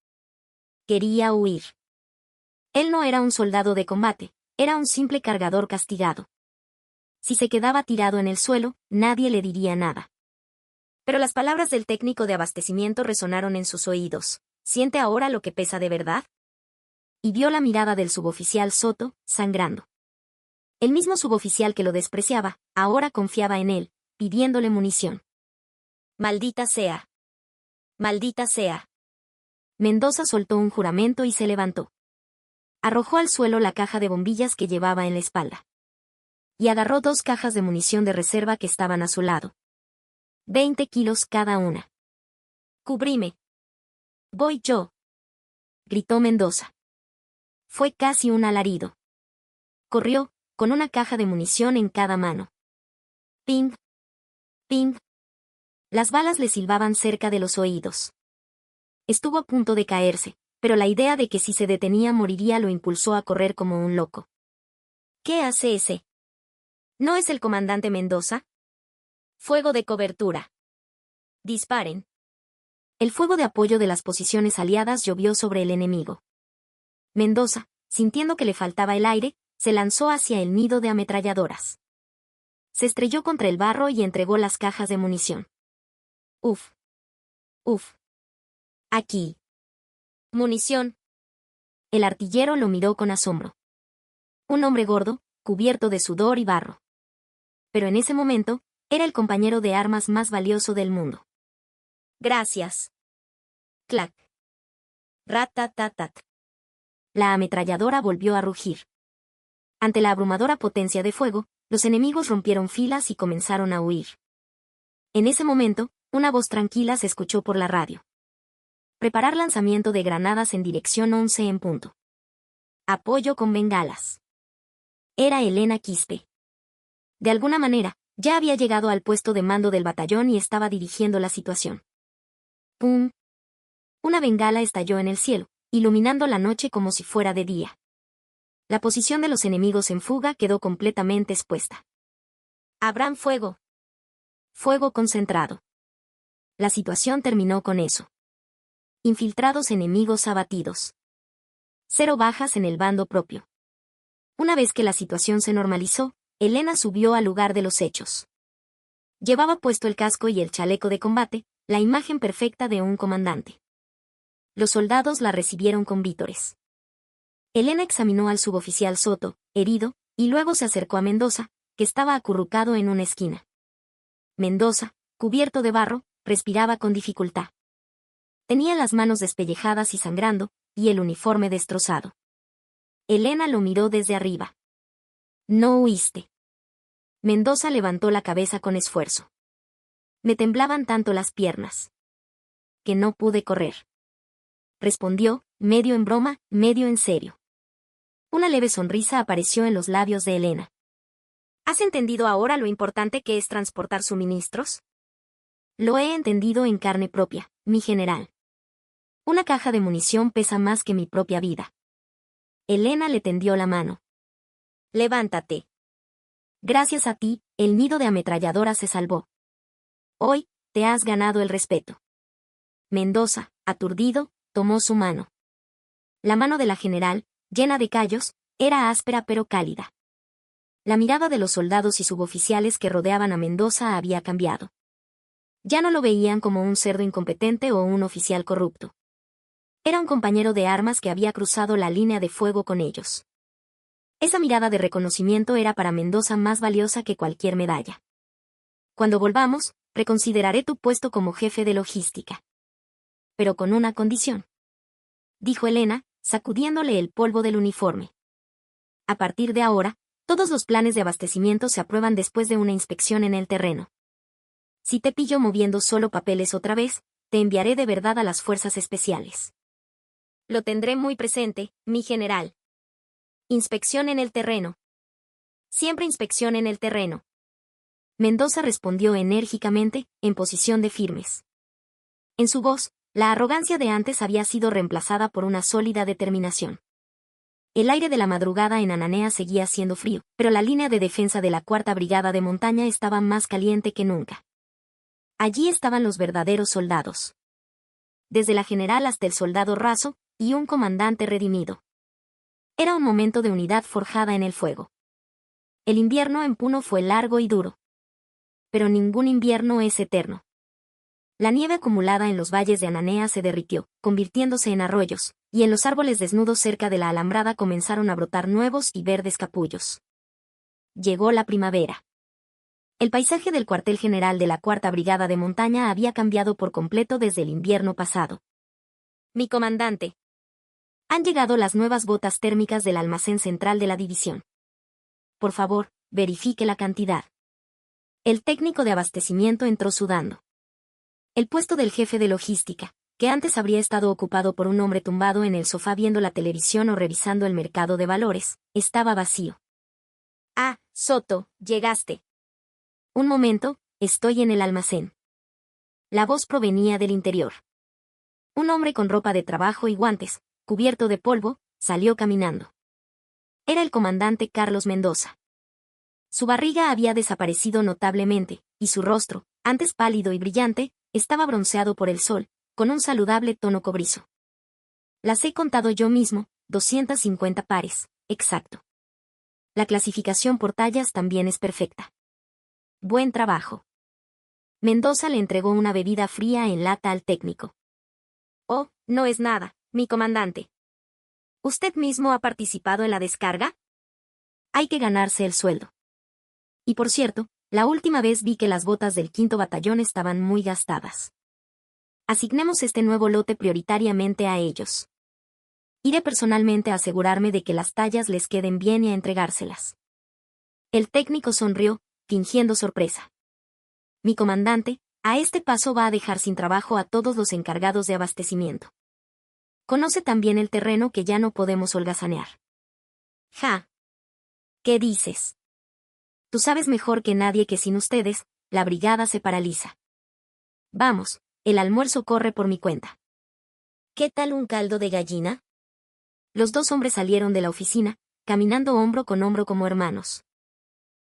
Quería huir. Él no era un soldado de combate, era un simple cargador castigado. Si se quedaba tirado en el suelo, nadie le diría nada. Pero las palabras del técnico de abastecimiento resonaron en sus oídos. ¿Siente ahora lo que pesa de verdad? Y vio la mirada del suboficial Soto, sangrando. El mismo suboficial que lo despreciaba, ahora confiaba en él, pidiéndole munición. Maldita sea. Maldita sea. Mendoza soltó un juramento y se levantó. Arrojó al suelo la caja de bombillas que llevaba en la espalda. Y agarró 2 cajas de munición de reserva que estaban a su lado. 20 kilos cada una. Cubrime. Voy yo. Gritó Mendoza. Fue casi un alarido. Corrió, con una caja de munición en cada mano. Ping. Ping. Las balas le silbaban cerca de los oídos. Estuvo a punto de caerse, pero la idea de que si se detenía moriría lo impulsó a correr como un loco. ¿Qué hace ese? ¿No es el comandante Mendoza? Fuego de cobertura. Disparen. El fuego de apoyo de las posiciones aliadas llovió sobre el enemigo. Mendoza, sintiendo que le faltaba el aire, se lanzó hacia el nido de ametralladoras. Se estrelló contra el barro y entregó las cajas de munición. Uf. Uf. Aquí. Munición. El artillero lo miró con asombro. Un hombre gordo, cubierto de sudor y barro. Pero en ese momento, era el compañero de armas más valioso del mundo. Gracias. Clac. Rat-tat-tat-tat. La ametralladora volvió a rugir. Ante la abrumadora potencia de fuego, los enemigos rompieron filas y comenzaron a huir. En ese momento, una voz tranquila se escuchó por la radio. Preparar lanzamiento de granadas en dirección 11 en punto. Apoyo con bengalas. Era Elena Quispe. De alguna manera, ya había llegado al puesto de mando del batallón y estaba dirigiendo la situación. ¡Pum! Una bengala estalló en el cielo, iluminando la noche como si fuera de día. La posición de los enemigos en fuga quedó completamente expuesta. ¡Abran fuego! Fuego concentrado. La situación terminó con eso. Infiltrados enemigos abatidos. 0 bajas en el bando propio. Una vez que la situación se normalizó, Elena subió al lugar de los hechos. Llevaba puesto el casco y el chaleco de combate, la imagen perfecta de un comandante. Los soldados la recibieron con vítores. Elena examinó al suboficial Soto, herido, y luego se acercó a Mendoza, que estaba acurrucado en una esquina. Mendoza, cubierto de barro, respiraba con dificultad. Tenía las manos despellejadas y sangrando, y el uniforme destrozado. Elena lo miró desde arriba. No huiste. Mendoza levantó la cabeza con esfuerzo. Me temblaban tanto las piernas que no pude correr. Respondió, medio en broma, medio en serio. Una leve sonrisa apareció en los labios de Elena. ¿Has entendido ahora lo importante que es transportar suministros? Lo he entendido en carne propia, mi general. Una caja de munición pesa más que mi propia vida. Elena le tendió la mano. Levántate. Gracias a ti, el nido de ametralladora se salvó. Hoy, te has ganado el respeto. Mendoza, aturdido, tomó su mano. La mano de la general, llena de callos, era áspera pero cálida. La mirada de los soldados y suboficiales que rodeaban a Mendoza había cambiado. Ya no lo veían como un cerdo incompetente o un oficial corrupto. Era un compañero de armas que había cruzado la línea de fuego con ellos. Esa mirada de reconocimiento era para Mendoza más valiosa que cualquier medalla. Cuando volvamos, reconsideraré tu puesto como jefe de logística. Pero con una condición, dijo Elena, sacudiéndole el polvo del uniforme. A partir de ahora, todos los planes de abastecimiento se aprueban después de una inspección en el terreno. Si te pillo moviendo solo papeles otra vez, te enviaré de verdad a las fuerzas especiales. Lo tendré muy presente, mi general. Inspección en el terreno. Siempre inspección en el terreno. Mendoza respondió enérgicamente, en posición de firmes. En su voz, la arrogancia de antes había sido reemplazada por una sólida determinación. El aire de la madrugada en Ananea seguía siendo frío, pero la línea de defensa de la 4ª Brigada de Montaña estaba más caliente que nunca. Allí estaban los verdaderos soldados. Desde la general hasta el soldado raso, y un comandante redimido. Era un momento de unidad forjada en el fuego. El invierno en Puno fue largo y duro. Pero ningún invierno es eterno. La nieve acumulada en los valles de Ananea se derritió, convirtiéndose en arroyos, y en los árboles desnudos cerca de la alambrada comenzaron a brotar nuevos y verdes capullos. Llegó la primavera. El paisaje del cuartel general de la 4ª Brigada de Montaña había cambiado por completo desde el invierno pasado. Mi comandante. Han llegado las nuevas botas térmicas del almacén central de la división. Por favor, verifique la cantidad. El técnico de abastecimiento entró sudando. El puesto del jefe de logística, que antes habría estado ocupado por un hombre tumbado en el sofá viendo la televisión o revisando el mercado de valores, estaba vacío. Ah, Soto, llegaste. Un momento, estoy en el almacén. La voz provenía del interior. Un hombre con ropa de trabajo y guantes, cubierto de polvo, salió caminando. Era el comandante Carlos Mendoza. Su barriga había desaparecido notablemente, y su rostro, antes pálido y brillante, estaba bronceado por el sol, con un saludable tono cobrizo. Las he contado yo mismo, 250 pares, exacto. La clasificación por tallas también es perfecta. Buen trabajo. Mendoza le entregó una bebida fría en lata al técnico. Oh, no es nada, mi comandante. ¿Usted mismo ha participado en la descarga? Hay que ganarse el sueldo. Y por cierto, la última vez vi que las botas del 5º batallón estaban muy gastadas. Asignemos este nuevo lote prioritariamente a ellos. Iré personalmente a asegurarme de que las tallas les queden bien y a entregárselas. El técnico sonrió, fingiendo sorpresa. Mi comandante, a este paso va a dejar sin trabajo a todos los encargados de abastecimiento. Conoce también el terreno que ya no podemos holgazanear. Ja. ¿Qué dices? Tú sabes mejor que nadie que sin ustedes, la brigada se paraliza. Vamos, el almuerzo corre por mi cuenta. ¿Qué tal un caldo de gallina? Los dos hombres salieron de la oficina, caminando hombro con hombro como hermanos.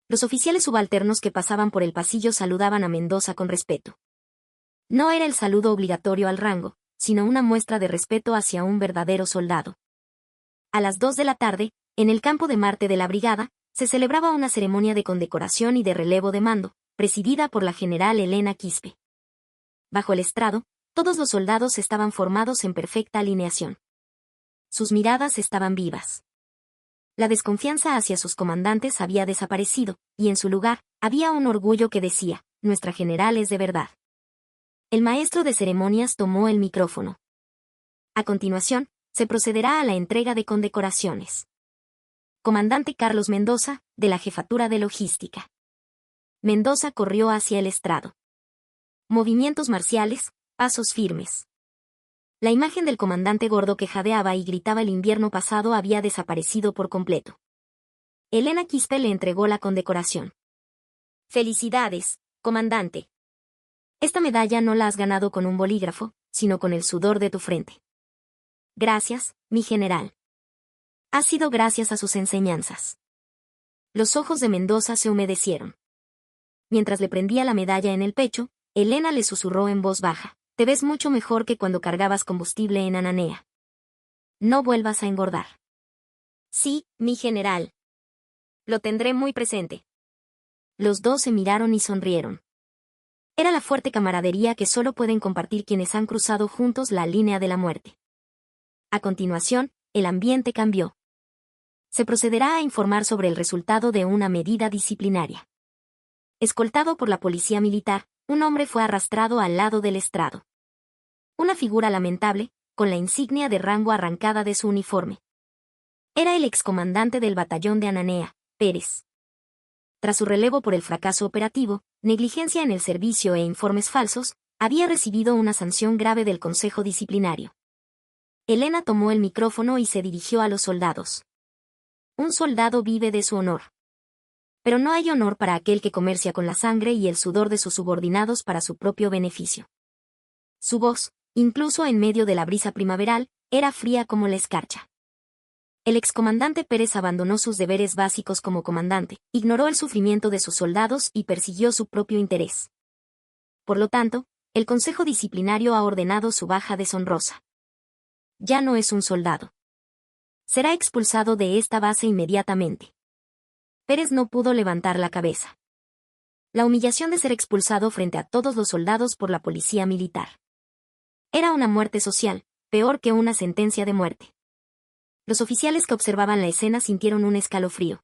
Los oficiales subalternos que pasaban por el pasillo saludaban a Mendoza con respeto. No era el saludo obligatorio al rango, sino una muestra de respeto hacia un verdadero soldado. A las 2 de la tarde, en el campo de Marte de la brigada, se celebraba una ceremonia de condecoración y de relevo de mando, presidida por la general Elena Quispe. Bajo el estrado, todos los soldados estaban formados en perfecta alineación. Sus miradas estaban vivas. La desconfianza hacia sus comandantes había desaparecido, y en su lugar, había un orgullo que decía, nuestra general es de verdad. El maestro de ceremonias tomó el micrófono. A continuación, se procederá a la entrega de condecoraciones. Comandante Carlos Mendoza, de la Jefatura de Logística. Mendoza corrió hacia el estrado. Movimientos marciales, pasos firmes. La imagen del comandante gordo que jadeaba y gritaba el invierno pasado había desaparecido por completo. Elena Quispe le entregó la condecoración. «Felicidades, comandante. Esta medalla no la has ganado con un bolígrafo, sino con el sudor de tu frente. Gracias, mi general. Ha sido gracias a sus enseñanzas». Los ojos de Mendoza se humedecieron. Mientras le prendía la medalla en el pecho, Elena le susurró en voz baja: «Te ves mucho mejor que cuando cargabas combustible en Ananea. No vuelvas a engordar». «Sí, mi general. Lo tendré muy presente». Los dos se miraron y sonrieron. Era la fuerte camaradería que solo pueden compartir quienes han cruzado juntos la línea de la muerte. A continuación, el ambiente cambió. Se procederá a informar sobre el resultado de una medida disciplinaria. Escoltado por la policía militar, un hombre fue arrastrado al lado del estrado. Una figura lamentable, con la insignia de rango arrancada de su uniforme. Era el excomandante del batallón de Ananea, Pérez. Tras su relevo por el fracaso operativo, negligencia en el servicio e informes falsos, había recibido una sanción grave del Consejo Disciplinario. Elena tomó el micrófono y se dirigió a los soldados. Un soldado vive de su honor. Pero no hay honor para aquel que comercia con la sangre y el sudor de sus subordinados para su propio beneficio. Su voz, incluso en medio de la brisa primaveral, era fría como la escarcha. El excomandante Pérez abandonó sus deberes básicos como comandante, ignoró el sufrimiento de sus soldados y persiguió su propio interés. Por lo tanto, el Consejo Disciplinario ha ordenado su baja deshonrosa. Ya no es un soldado. Será expulsado de esta base inmediatamente. Pérez no pudo levantar la cabeza. La humillación de ser expulsado frente a todos los soldados por la policía militar. Era una muerte social, peor que una sentencia de muerte. Los oficiales que observaban la escena sintieron un escalofrío.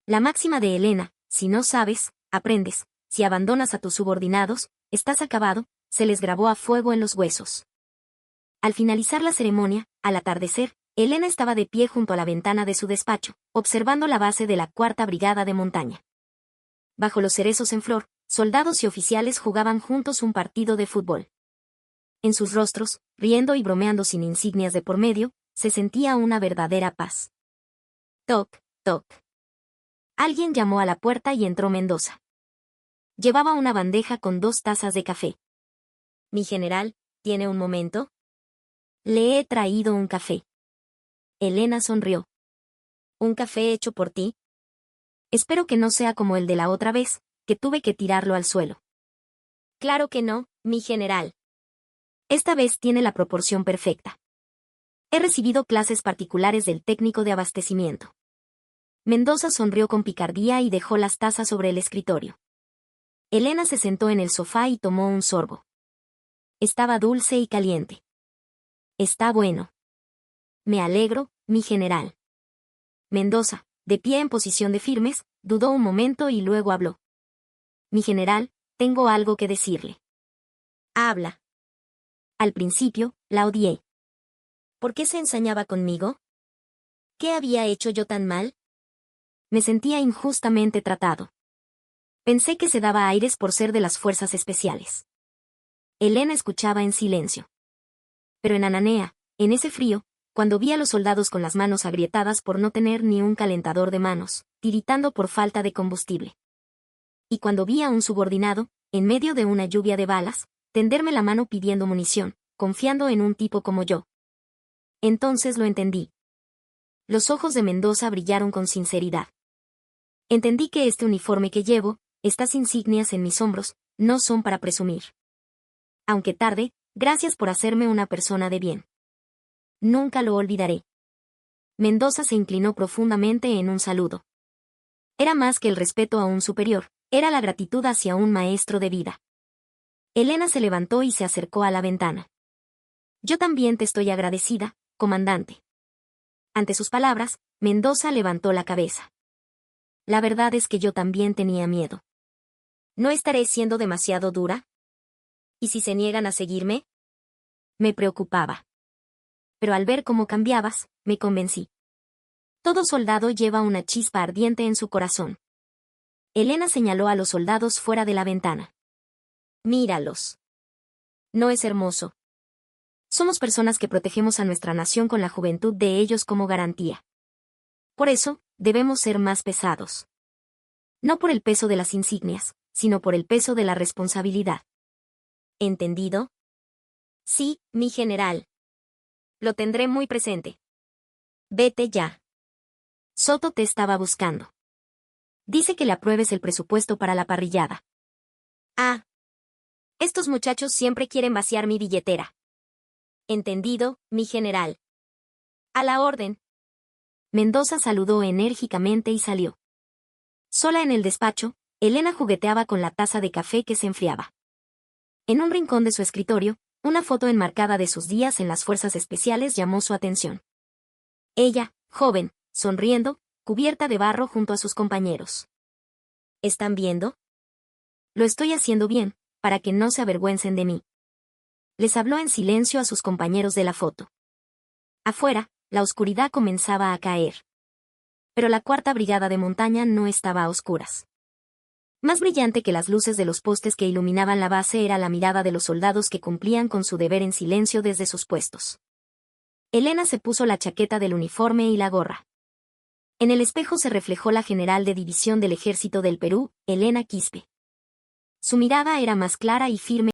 La máxima de Elena: si no sabes, aprendes; si abandonas a tus subordinados, estás acabado, se les grabó a fuego en los huesos. Al finalizar la ceremonia, al atardecer, Elena estaba de pie junto a la ventana de su despacho, observando la base de la 4ª Brigada de Montaña. Bajo los cerezos en flor, soldados y oficiales jugaban juntos un partido de fútbol. En sus rostros, riendo y bromeando sin insignias de por medio, se sentía una verdadera paz. Toc, toc. Alguien llamó a la puerta y entró Mendoza. Llevaba una bandeja con 2 tazas de café. «Mi general, ¿tiene un momento?» «Le he traído un café». Elena sonrió. «¿Un café hecho por ti?» «Espero que no sea como el de la otra vez, que tuve que tirarlo al suelo». «Claro que no, mi general. Esta vez tiene la proporción perfecta. He recibido clases particulares del técnico de abastecimiento». Mendoza sonrió con picardía y dejó las tazas sobre el escritorio. Elena se sentó en el sofá y tomó un sorbo. Estaba dulce y caliente. «Está bueno». «Me alegro, mi general». Mendoza, de pie en posición de firmes, dudó un momento y luego habló. «Mi general, tengo algo que decirle». «Habla». «Al principio, la odié». «¿Por qué se ensañaba conmigo? ¿Qué había hecho yo tan mal?» «Me sentía injustamente tratado. Pensé que se daba aires por ser de las fuerzas especiales». Elena escuchaba en silencio. Pero en Ananea, en ese frío, cuando vi a los soldados con las manos agrietadas por no tener ni un calentador de manos, tiritando por falta de combustible. Y cuando vi a un subordinado, en medio de una lluvia de balas, tenderme la mano pidiendo munición, confiando en un tipo como yo. Entonces lo entendí. Los ojos de Mendoza brillaron con sinceridad. Entendí que este uniforme que llevo, estas insignias en mis hombros, no son para presumir. Aunque tarde, gracias por hacerme una persona de bien. Nunca lo olvidaré. Mendoza se inclinó profundamente en un saludo. Era más que el respeto a un superior, era la gratitud hacia un maestro de vida. Elena se levantó y se acercó a la ventana. «Yo también te estoy agradecida, comandante». Ante sus palabras, Mendoza levantó la cabeza. «La verdad es que yo también tenía miedo». «¿No estaré siendo demasiado dura? ¿Y si se niegan a seguirme?» Me preocupaba. Pero al ver cómo cambiabas, me convencí. Todo soldado lleva una chispa ardiente en su corazón. Elena señaló a los soldados fuera de la ventana. Míralos. ¿No es hermoso? Somos personas que protegemos a nuestra nación con la juventud de ellos como garantía. Por eso, debemos ser más pesados. No por el peso de las insignias, sino por el peso de la responsabilidad. ¿Entendido? Sí, mi general. Lo tendré muy presente. Vete ya. Soto te estaba buscando. Dice que le apruebes el presupuesto para la parrillada. Ah. Estos muchachos siempre quieren vaciar mi billetera. Entendido, mi general. A la orden. Mendoza saludó enérgicamente y salió. Sola en el despacho, Elena jugueteaba con la taza de café que se enfriaba. En un rincón de su escritorio, una foto enmarcada de sus días en las fuerzas especiales llamó su atención. Ella, joven, sonriendo, cubierta de barro junto a sus compañeros. ¿Están viendo? Lo estoy haciendo bien, para que no se avergüencen de mí. Les habló en silencio a sus compañeros de la foto. Afuera, la oscuridad comenzaba a caer. Pero la cuarta brigada de montaña no estaba a oscuras. Más brillante que las luces de los postes que iluminaban la base era la mirada de los soldados que cumplían con su deber en silencio desde sus puestos. Elena se puso la chaqueta del uniforme y la gorra. En el espejo se reflejó la general de división del Ejército del Perú, Elena Quispe. Su mirada era más clara y firme